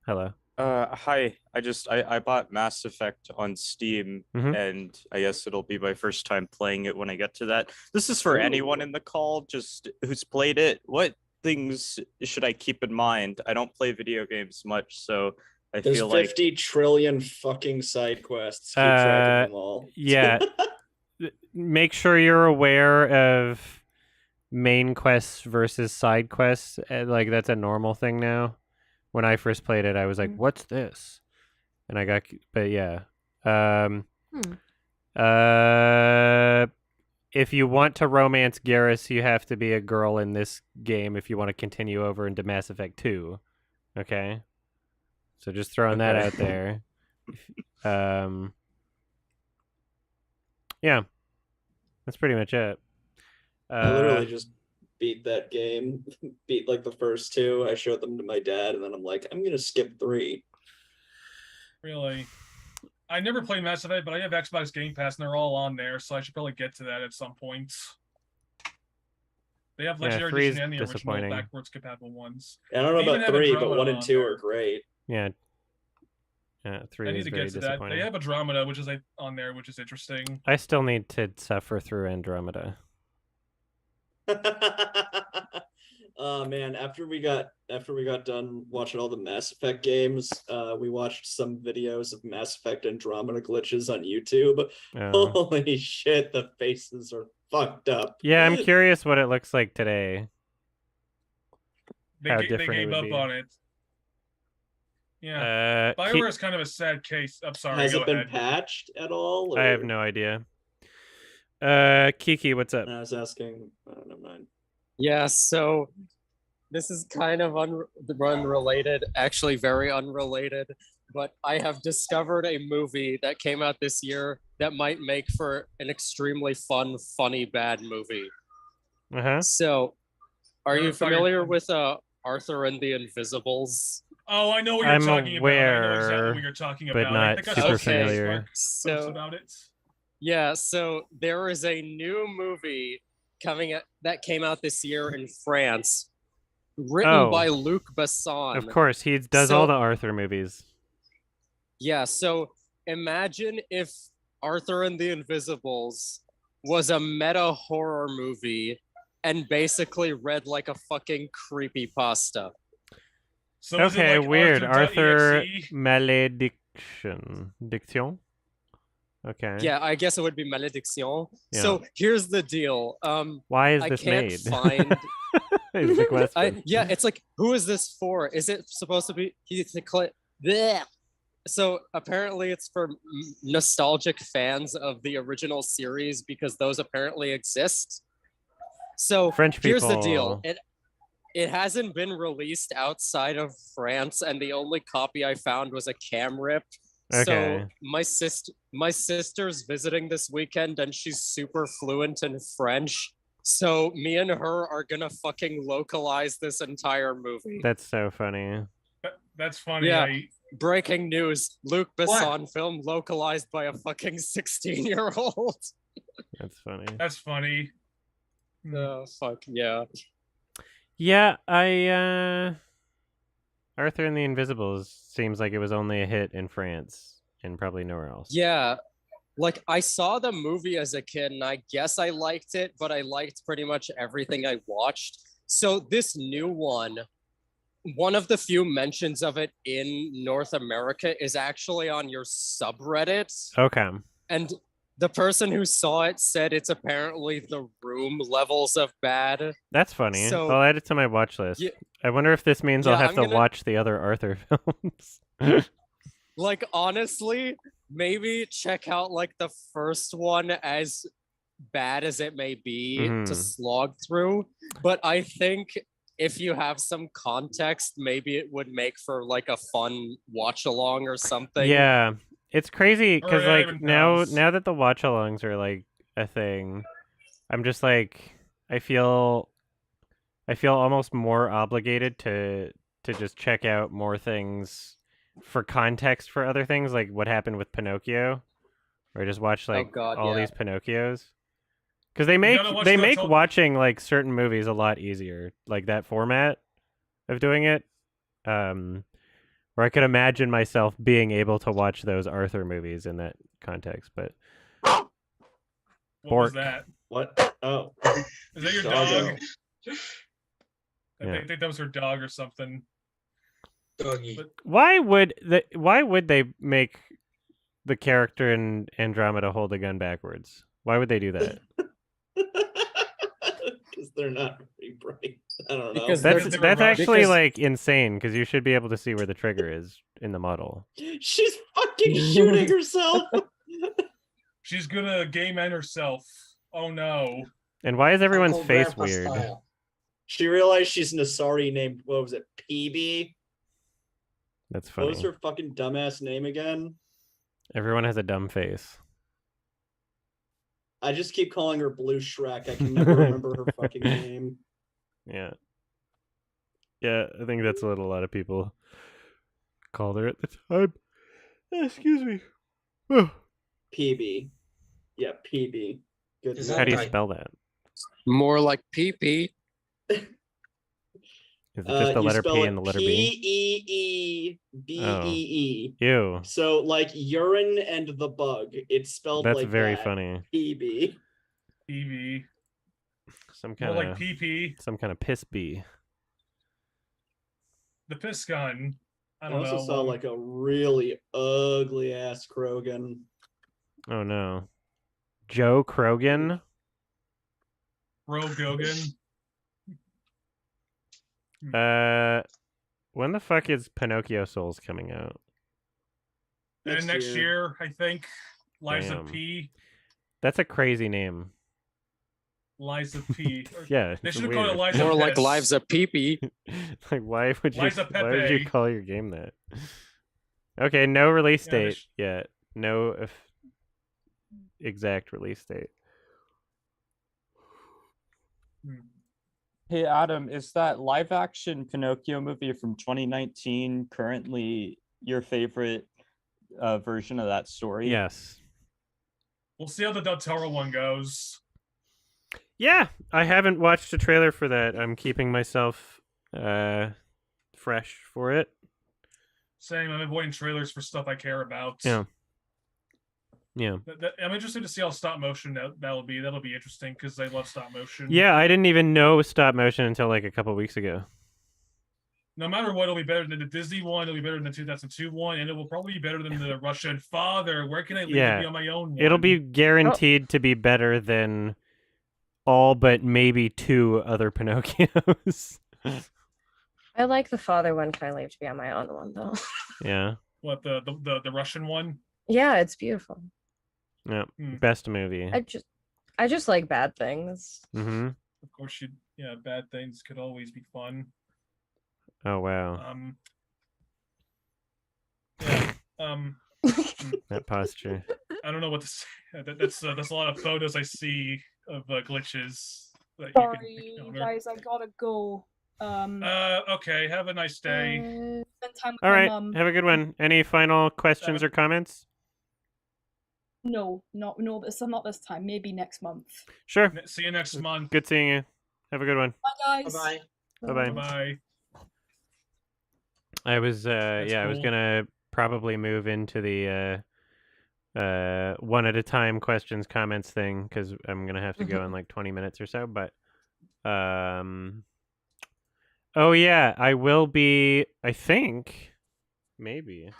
Hello. Hi. I bought Mass Effect on Steam, and I guess it'll be my first time playing it when I get to that. This is for anyone in the call, just who's played it. What things should I keep in mind? I don't play video games much, so I There's feel like 50 trillion fucking side quests. Keep track of them all. Yeah. Make sure you're aware of main quests versus side quests. Like, that's a normal thing now. When I first played it, I was like, "What's this?" And I got, but yeah. If you want to romance Garrus, you have to be a girl in this game if you want to continue over into Mass Effect 2. Okay? So just throwing that out there. Yeah. That's pretty much it. I literally just beat that game. Beat like the first two. I showed them to my dad, and then I'm like, I'm gonna skip 3. Really? I never played Mass Effect, but I have Xbox Game Pass, and they're all on there, so I should probably get to that at some point. They have Legendary 3 is Edition and the original disappointing. backwards compatible ones. I don't know They even about have 3, but Andromeda 1 and on 2 there. are great. Yeah. 3 I is need to very get to that. disappointing. They have Andromeda, which is on there, which is interesting. I still need to suffer through Andromeda. Oh man, after we got done watching all the Mass Effect games, we watched some videos of Mass Effect Andromeda glitches on YouTube. Oh. Holy shit, the faces are fucked up. Yeah, I'm curious what it looks like today. They How gave different it would up be. on it. Yeah. BioWare is kind of a sad case. I'm sorry. Has go it been ahead. patched at all? I have or- no idea. Kiki, what's up? I was asking. I don't know mine. Yeah, so this is kind of unrelated, actually very unrelated, but I have discovered a movie that came out this year that might make for an extremely fun, funny, bad movie. Uh-huh. So, are you familiar with Arthur and the Invisibles? Oh, I know what you're I'm talking about. I know aware, exactly what you're talking but about. not I think I saw super some familiar. Facebook posts So, about it. yeah, so there is a new movie that came out this year in France, written by Luc Besson. Of course, he does all the Arthur movies. Yeah, so imagine if Arthur and the Invisibles was a meta horror movie and basically read like a fucking creepypasta. So is it Okay, like weird. Arthur Arthur.exe? Malediction. Diction? Okay. Yeah, I guess it would be Malédiction. So here's the deal. Why is I this can't made? find. Is the question. Yeah, it's like, who is this for? Is it supposed to be? Blech. So apparently, it's for nostalgic fans of the original series because those apparently exist. So French here's the deal. people. It hasn't been released outside of France, and the only copy I found was a cam rip. Okay. So my sister's visiting this weekend, and she's super fluent in French. So me and her are gonna fucking localize this entire movie. That's so funny. That's funny. Yeah. Breaking news: Luc Besson film localized by a fucking 16-year-old. That's funny. That's funny. No, fuck yeah. Yeah, Arthur and the Invisibles seems like it was only a hit in France and probably nowhere else. Yeah, like I saw the movie as a kid and I guess I liked it, but I liked pretty much everything I watched. So this new one of the few mentions of it in North America is actually on your subreddit. Okay. And the person who saw it said it's apparently The Room levels of bad. That's funny. So, I'll add it to my watch list. Yeah, I wonder if this means I'll yeah, have I'm to gonna- watch the other Arthur films. like honestly, maybe check out like the first one, as bad as it may be to slog through. But I think if you have some context, maybe it would make for like a fun watch along or something. Yeah. It's crazy because Or like even now else. that the watch alongs are like a thing, I'm just like I feel almost more obligated to just check out more things for context for other things, like what happened with Pinocchio, or just watch like God, all yeah. these Pinocchios. Because they make gotta watch the total- watching like certain movies a lot easier, like that format of doing it. Where I could imagine myself being able to watch those Arthur movies in that context, but What was Bork. that? What? Oh, Is that your Doggo. dog? Yeah. I think that was her dog or something. Doggy. But why would they make the character in Andromeda hold a gun backwards? Why would they do that? because they're not very bright. I don't know. Because That's they were rushed. actually Because- like insane because you should be able to see where the trigger is in the model. She's fucking shooting herself. she's gonna game end herself. Oh no. And why is everyone's Uncle face Grandpa weird? style. She realized she's Nasari named, what was it, PB? That's What was funny. her fucking dumbass name again? Everyone has a dumb face. I just keep calling her Blue Shrek. I can never remember her fucking name. Yeah. Yeah, I think that's what a lot of people called her at the time. Excuse me. Oh. PB. Yeah, PB. Good. Is How that do you right? spell that? More like pee-pee. Is it just the you letter P spell it and the letter B? P-E-E-B-E-E. Ew. So like urine and the bug. It's spelled That's like very that. funny. PB. EV. Some More kind like of PP. some kind of piss bee. The piss gun. I I don't also know. saw like a really ugly ass Krogan. Oh no. Joe Krogan? Ro Gogan. When the fuck is Pinocchio Souls coming out? And next year, I think. Liza Damn. P. That's a crazy name. Liza P. Or- Yeah. They it's should have called it weird. Liza More like Piss. lives of pee-pee. Like why would you Liza Pepe. call your game that? Okay, no release Yeah, they date yet. No exact release date. Hey Adam, is that live action Pinocchio movie from 2019 currently your favorite version of that story? Yes. We'll see how the Del Toro one goes. Yeah, I haven't watched a trailer for that. I'm keeping myself fresh for it. Same. I'm avoiding trailers for stuff I care about. Yeah. Yeah. I'm interested to see how stop motion that'll be. That'll be interesting because I love stop motion. Yeah, I didn't even know stop motion until like a couple weeks ago. no matter what, it'll be better than the Disney one. It'll be better than the 2002 one, and it will probably be better than the Russian Father. Where can I leave to be on my own? It'll one? be guaranteed to be better than all but maybe 2 other Pinocchios. I like the Father one. Can I leave to be on my own one though? Yeah. What the Russian one? Yeah, it's beautiful. Yeah. Best movie. I just like bad things. Mm-hmm. Of course, bad things could always be fun. Oh wow. That posture. I don't know what to say. That's a lot of photos I see of glitches. That Sorry, guys, I gotta go. Okay. Have a nice day. Spend time with All my right. mum. Have a good one. Any final questions or comments? No, not this time. Maybe next month. Sure. See you next month. Good seeing you. Have a good one. Bye, guys. Bye. Bye-bye. Bye. I was I was cool. gonna probably move into the one at a time questions comments thing because I'm gonna have to go in like 20 minutes or so. But oh yeah, I will be. I think maybe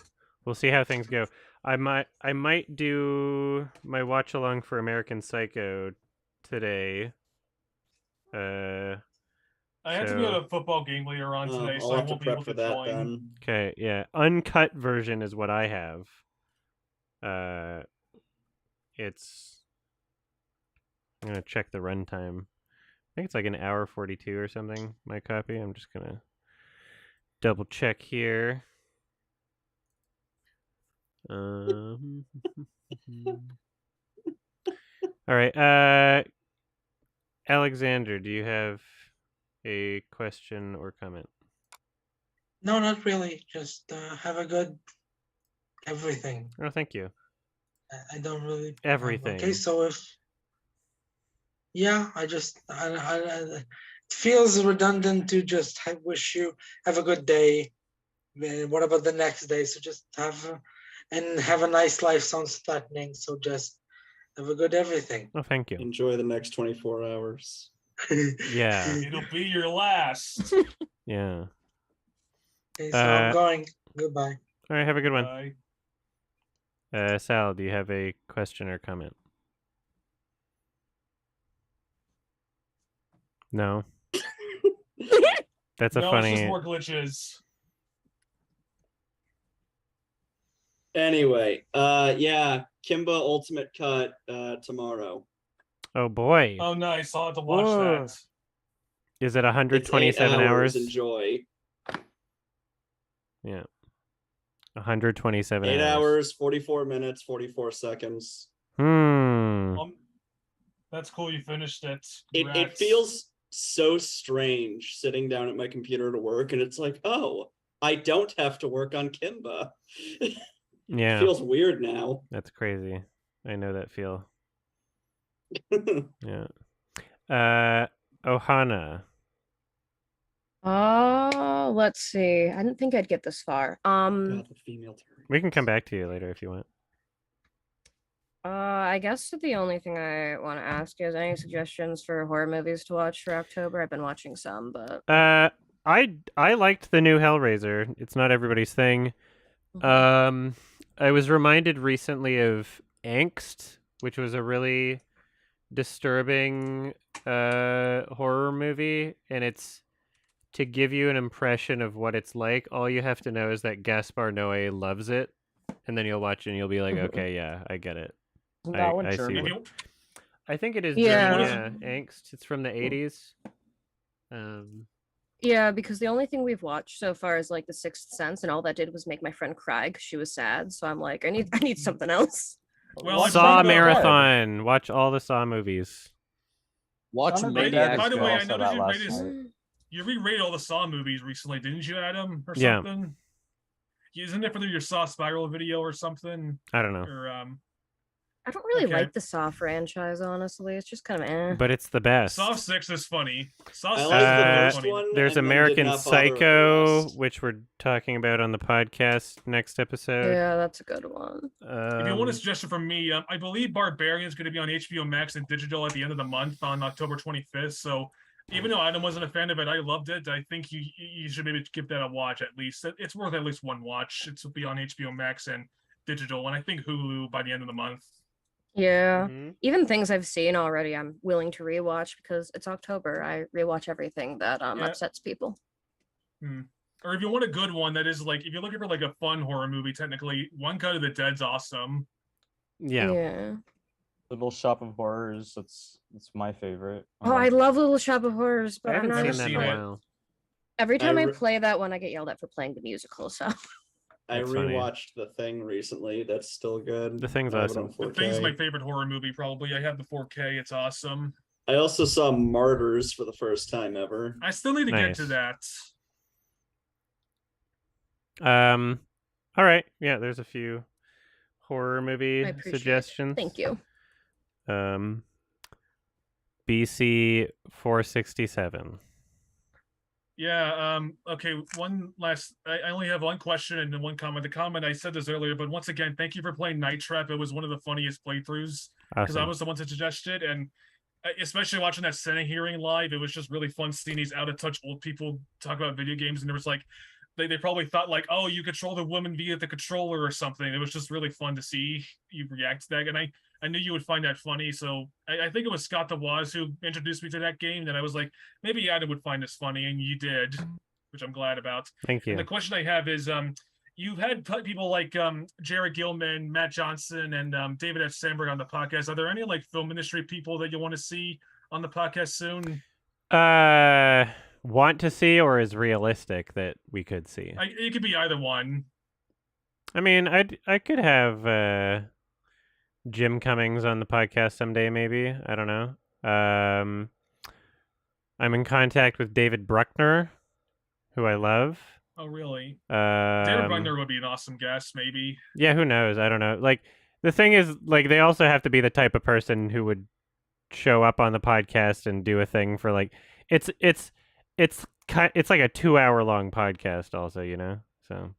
we'll see how things go. I might do my watch along for American Psycho today. I have to be at a football game later on today, so I won't be able to join. Then. Okay, yeah. Uncut version is what I have. It's... I'm gonna check the runtime. I think it's like an hour 42 or something, my copy. I'm just gonna double check here. All right, Alexander, do you have a question or comment? No, not really. Just have a good everything. Oh, thank you. I don't really Everything. Okay, so if it feels redundant to just wish you have a good day. What about the next day? So just have a nice life sounds threatening. So just have a good everything. Oh, thank you. Enjoy the next 24 hours. Yeah. It'll be your last. Yeah. Okay, so I'm going. Goodbye. All right, have a good one. Bye. Sal, do you have a question or comment? No. That's a no, funny. it's just more glitches. Anyway, yeah, Kimba Ultimate Cut tomorrow. Oh boy. Oh, nice. I'll have to watch Whoa. that. Is it 127 hours? Enjoy. Yeah. 127 8 hours. hours, 44 minutes, 44 seconds. That's cool. You finished it. It feels so strange sitting down at my computer to work, and it's like, oh, I don't have to work on Kimba. Yeah. It feels weird now. That's crazy. I know that feel. Yeah. Ohana. Oh, let's see. I didn't think I'd get this far. God, the female turn. We can come back to you later if you want. I guess the only thing I want to ask is any suggestions for horror movies to watch for October? I've been watching some, but I liked the new Hellraiser. It's not everybody's thing. I was reminded recently of Angst, which was a really disturbing horror movie, and it's to give you an impression of what it's like. All you have to know is that Gaspar Noé loves it, and then you'll watch it and you'll be like, okay, yeah, I get it. I see. I think it is. Yeah. Angst. It's from the 80s. Yeah, because the only thing we've watched so far is like The Sixth Sense, and all that did was make my friend cry because she was sad. So I'm like, I need something else. Well, Saw marathon. Watch all the Saw movies. Watch Maniac. By the way, I also noticed that last night. you reread all the Saw movies recently, didn't you, Adam? Or Yeah. something? Isn't it for your Saw Spiral video or something? I don't know. Or I don't really Okay. like the Saw franchise, honestly. It's just kind of eh. But it's the best. Saw 6 is funny. Saw I 6 like the is first funny. one. There's and then did American not bother with the Psycho, rest. which we're talking about on the podcast next episode. Yeah, that's a good one. If you want a suggestion from me, I believe Barbarian is going to be on HBO Max and digital at the end of the month on October 25th. So Even though Adam wasn't a fan of it, I loved it. I think you should maybe give that a watch at least. It's worth at least one watch. It's will be on HBO Max and digital, and I think Hulu by the end of the month. Yeah. Mhm. Even things I've seen already, I'm willing to rewatch because it's October. I rewatch everything that Yeah. upsets people. Or if you want a good one that is like, if you're looking for like a fun horror movie, technically, One Cut of the Dead's awesome. Yeah. Yeah. Little Shop of Horrors. That's my favorite. Oh, I love Little Shop of Horrors, I but I'm haven't not. never seen that in seen a it. while. Every time I re- play that one, I get yelled at for playing the musical. So I That's funny. rewatched The Thing recently. That's still good. The Thing's I have it awesome. on The Thing's 4K. my favorite horror movie, probably. I have the 4K. It's awesome. I also saw Martyrs for the first time ever. I still need to get to Nice. that. All right. Yeah, there's a few horror I movie appreciate it. suggestions. Thank you. BC 467. Yeah. Okay. One last. I only have one question and one comment. The comment, I said this earlier, but once again, thank you for playing Night Trap. It was one of the funniest playthroughs because I Awesome. was the one that suggested, and especially watching that Senate hearing live, it was just really fun seeing these out of touch old people talk about video games, and there was like. They probably thought like, oh, you control the woman via the controller or something. It was just really fun to see you react to that. And I knew you would find that funny. So I think it was Scott DeWaz who introduced me to that game. And I was like, maybe Adam would find this funny. And you did, which I'm glad about. Thank And you. the question I have is, you've had people like Jared Gilman, Matt Johnson, and David F. Sandberg on the podcast. Are there any like film industry people that you want to see on the podcast soon? Want to see or is realistic that we could see? It could be either one. I mean, I could have Jim Cummings on the podcast someday, maybe. I don't know. I'm in contact with David Bruckner, who I love. Oh, really? David Um, Bruckner would be an awesome guest, maybe. Yeah, who knows? I don't know. Like, the thing is, like, they also have to be the type of person who would show up on the podcast and do a thing for like it's like a 2-hour long podcast also, you know? So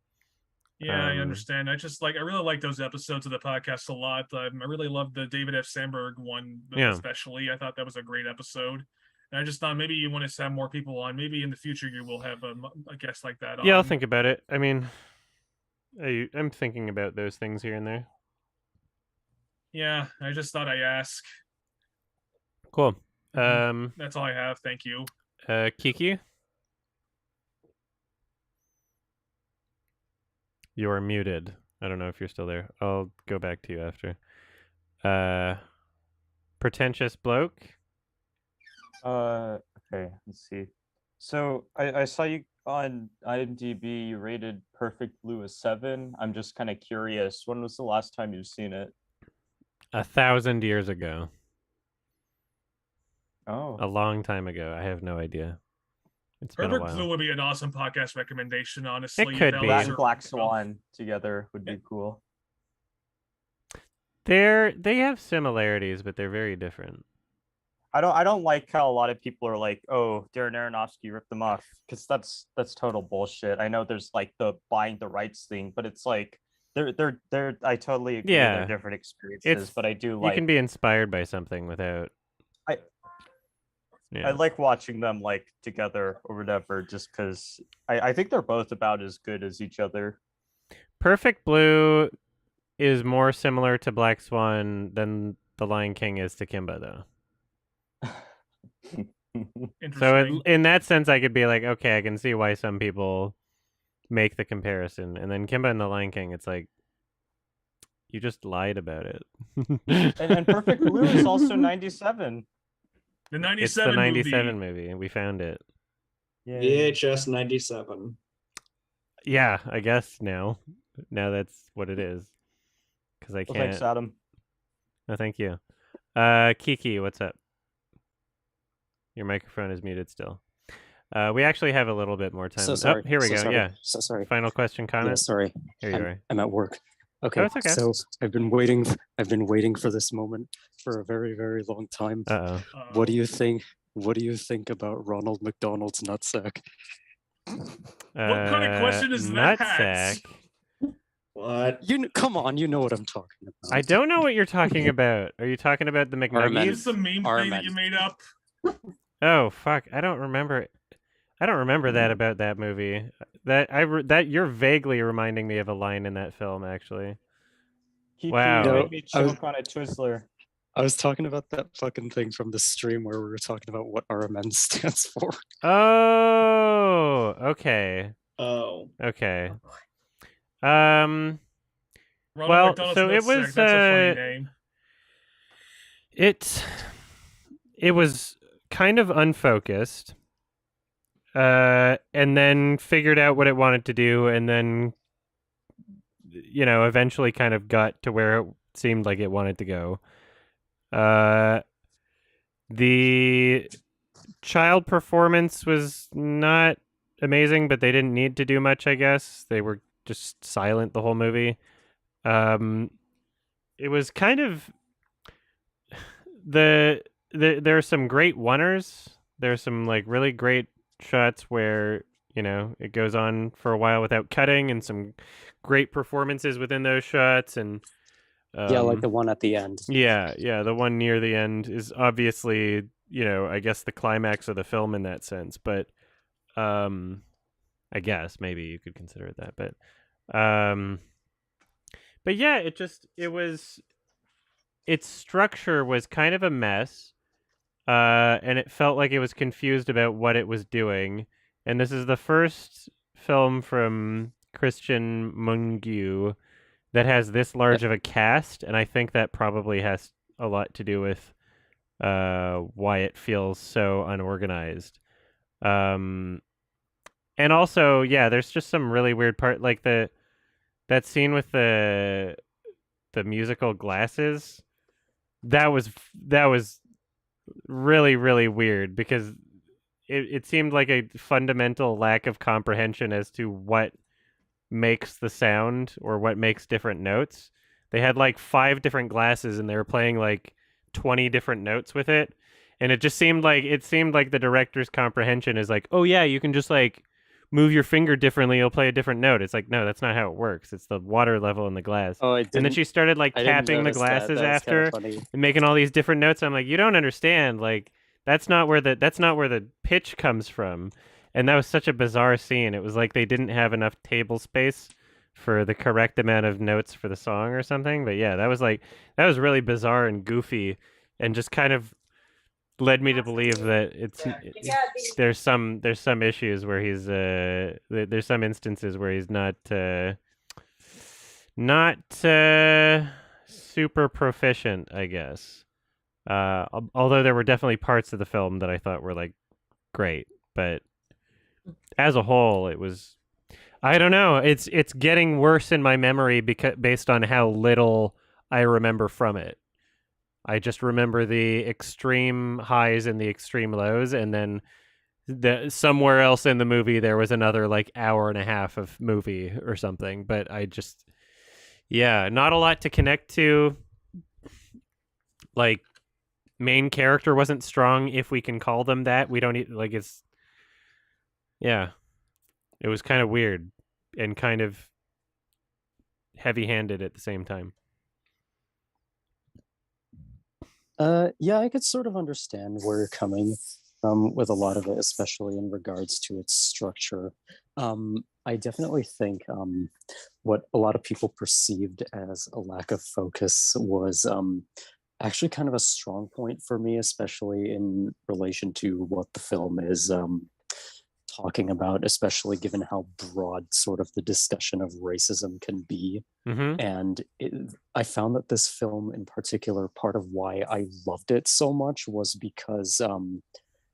Yeah, I understand. I really like those episodes of the podcast a lot. I really loved the David F. Sandberg one, Yeah. especially. I thought that was a great episode. And I just thought maybe you want to have more people on. Maybe in the future you will have a guest like that on. yeah, I'll think about it. I mean, I'm thinking about those things here and there. Yeah, I just thought I'd ask. Cool. That's all I have. Thank you. Kiki? You're muted. I don't know if you're still there. I'll go back to you after. Pretentious bloke? Okay, let's see. So I saw you on IMDb, you rated Perfect Blue a 7. I'm just kind of curious, when was the last time you've seen it? 1,000 years ago. Oh. A long time ago. I have no idea. It's been a Perfect while. Blue would be an awesome podcast recommendation, honestly. It could That be. was That your- and Black Swan together would be cool. They have similarities, but they're very different. I don't like how a lot of people are like, oh, Darren Aronofsky ripped them off, because that's total bullshit. I know there's like the buying the rights thing, but it's like they're I totally agree Yeah. they're different experiences, but I do like you can be inspired by something without. I like watching them like together or whatever, just because I think they're both about as good as each other. Perfect Blue is more similar to Black Swan than The Lion King is to Kimba, though. So in that sense, I could be like, okay, I can see why some people make the comparison. And then Kimba and The Lion King, it's like, you just lied about it. and Perfect Blue is also 97. The 97 It's the 97 movie, and we found it. VHS 97. Yeah, I guess now that's what it is. Because I Well, can't. thanks, Adam. No, thank you. Kiki, what's up? Your microphone is muted still. We actually have a little bit more time. So sorry. Oh, here we So go. sorry. Yeah. So sorry. Final question, comment. Yeah, sorry. Here you are. I'm at work. Okay. Oh, it's okay. So I've been waiting for this moment for a very, very long time. Uh-oh. What do you think? What do you think about Ronald McDonald's nutsack? What kind of question is that? Nutsack. What? Come on, you know what I'm talking about. I don't know what you're talking about. Are you talking about the Is McNuggies? this a meme thing that you made up? Oh fuck! I don't remember. I don't remember that about that movie. That you're vaguely reminding me of a line in that film, actually. Kiki, Wow. you No, made me I was- choke on a Twizzler. I was talking about that fucking thing from the stream where we were talking about what RMN stands for. Oh, okay. Oh. Okay. Ronald Well, McDonald's so it Nutsack, was that's a funny name. it was kind of unfocused. And then figured out what it wanted to do, and then eventually kind of got to where it seemed like it wanted to go. The child performance was not amazing, but they didn't need to do much, I guess. They were just silent the whole movie. It was kind of there are some great oneers. There's some like really great shots where it goes on for a while without cutting, and some great performances within those shots. And Yeah, like the one at the end. yeah, the one near the end is obviously I guess the climax of the film in that sense. But I guess maybe you could consider it that. But yeah, its structure was kind of a mess. And it felt like it was confused about what it was doing. And this is the first film from Christian Mungiu that has this large of a cast, and I think that probably has a lot to do with why it feels so unorganized. And also, yeah, there's just some really weird part, like that scene with the musical glasses. That was really, really weird, because it seemed like a fundamental lack of comprehension as to what makes the sound or what makes different notes. They had like 5 different glasses and they were playing like 20 different notes with it. And it just seemed like the director's comprehension is like, oh yeah, you can just like move your finger differently, you'll play a different note. It's like, no, that's not how it works. It's the water level in the glass. Oh, and then she started like tapping the glasses after and making all these different notes. I'm like, you don't understand. Like, that's not where the pitch comes from. And that was such a bizarre scene. It was like they didn't have enough table space for the correct amount of notes for the song or something. But yeah, that was really bizarre and goofy, and just kind of led me to believe that there's some issues where he's there's some instances where he's not super proficient, I guess. Although there were definitely parts of the film that I thought were like great, but as a whole, it was, I don't know. It's getting worse in my memory based on how little I remember from it. I just remember the extreme highs and the extreme lows, and then somewhere else in the movie there was another like hour and a half of movie or something. But not a lot to connect to. Like, main character wasn't strong, if we can call them that. We don't like it's. Yeah, it was kind of weird and kind of heavy-handed at the same time. Yeah, I could sort of understand where you're coming from with a lot of it, especially in regards to its structure. I definitely think what a lot of people perceived as a lack of focus was actually kind of a strong point for me, especially in relation to what the film is talking about, especially given how broad sort of the discussion of racism can be. Mm-hmm. And I found that this film in particular, part of why I loved it so much was because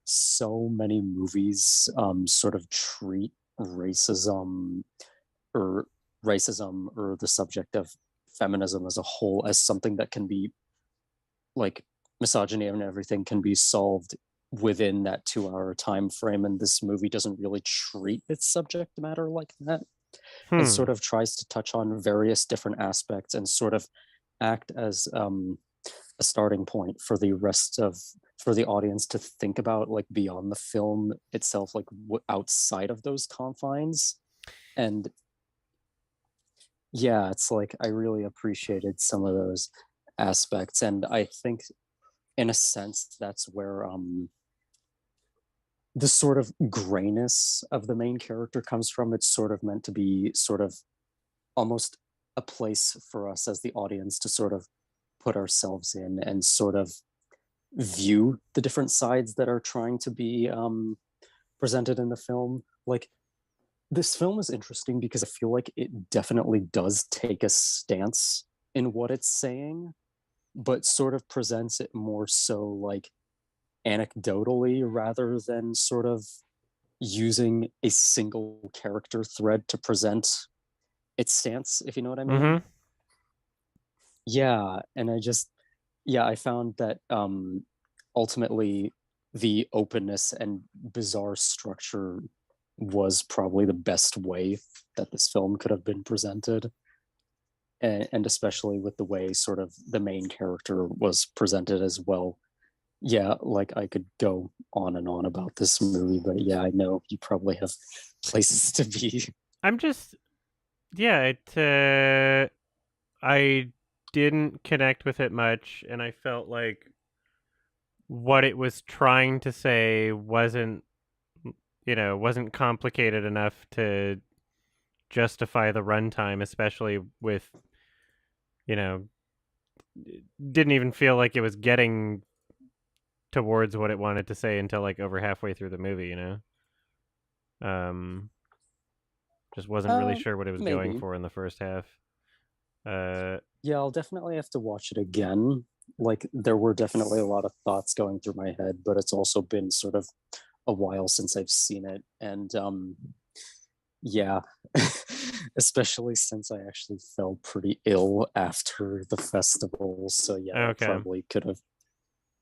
so many movies sort of treat racism or the subject of feminism as a whole as something that can be, like, misogyny and everything can be solved within that 2-hour time frame, and this movie doesn't really treat its subject matter like that. It sort of tries to touch on various different aspects and sort of act as a starting point for the audience to think about, like, beyond the film itself, like outside of those confines. And yeah, it's like I really appreciated some of those aspects, and I think in a sense that's where the sort of grayness of the main character comes from. It's sort of meant to be sort of almost a place for us as the audience to sort of put ourselves in and sort of view the different sides that are trying to be presented in the film. Like, this film is interesting because I feel like it definitely does take a stance in what it's saying, but sort of presents it more so like anecdotally rather than sort of using a single character thread to present its stance, if you know what I mean. Mm-hmm. Yeah, and I found that ultimately the openness and bizarre structure was probably the best way that this film could have been presented. And especially with the way sort of the main character was presented as well. Yeah, like I could go on and on about this movie, but yeah, I know you probably have places to be. I'm just, yeah, I didn't connect with it much, and I felt like what it was trying to say wasn't complicated enough to justify the runtime, especially with, didn't even feel like it was getting towards what it wanted to say until like over halfway through the movie, just wasn't really sure what it was going Maybe. for in the first half. Yeah, I'll definitely have to watch it again. Like, there were definitely a lot of thoughts going through my head, but it's also been sort of a while since I've seen it. And yeah, especially since I actually fell pretty ill after the festival. So yeah, Okay. that probably could have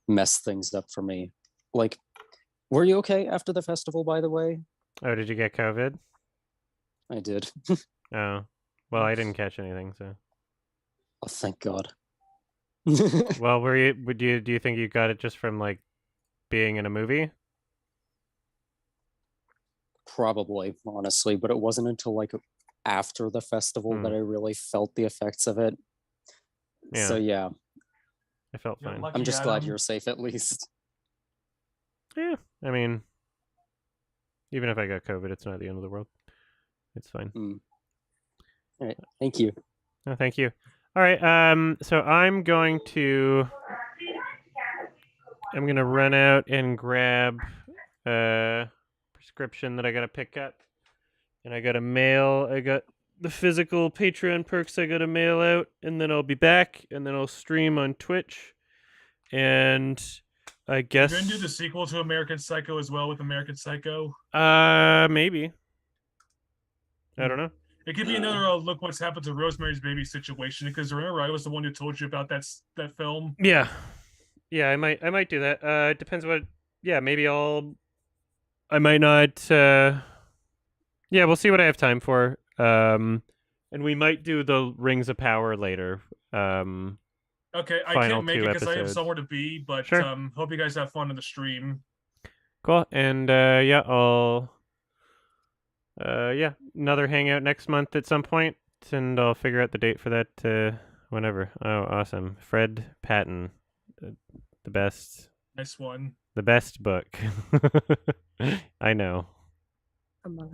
messed things up for me. Like, were you okay after the festival, by the way? Oh, did you get COVID? I did. Oh, well, I didn't catch anything, so. Oh, thank God. Well, do you think you got it just from like being in a movie? Probably, honestly, but it wasn't until like after the festival that I really felt the effects of it. Yeah. So yeah, I felt fine. I'm just glad you're safe at least. Yeah, I mean, even if I got COVID, it's not the end of the world. It's fine. All right, thank you. Oh, thank you. All right, so I'm going to run out and grab a prescription that I gotta pick up, and I got the physical Patreon perks I gotta mail out, and then I'll be back, and then I'll stream on Twitch, and I guess You're gonna do the sequel to American Psycho as well with American Psycho. Maybe. I don't know. It could be another look what's happened to Rosemary's Baby situation, because remember I was the one who told you about that film. Yeah, I might do that. It depends what. Yeah, maybe I might not. Yeah, we'll see what I have time for. And we might do the Rings of Power later. Okay, I can't make it because I have somewhere to be, but sure. Hope you guys have fun in the stream. Cool, and yeah, I'll. Yeah, another hangout next month at some point, and I'll figure out the date for that whenever. Oh, awesome. Fred Patton, the best. Nice one. The best book. I know.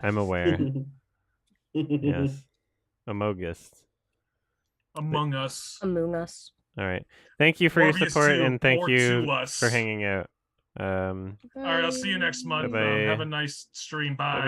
I'm aware. Yes. Amogus. Among Us. Among Us. All right. Thank you for your Morbius support, 2, and thank more you to us. for hanging out. All right, I'll see you next month. Bye-bye. Have a nice stream. Bye. Bye-bye.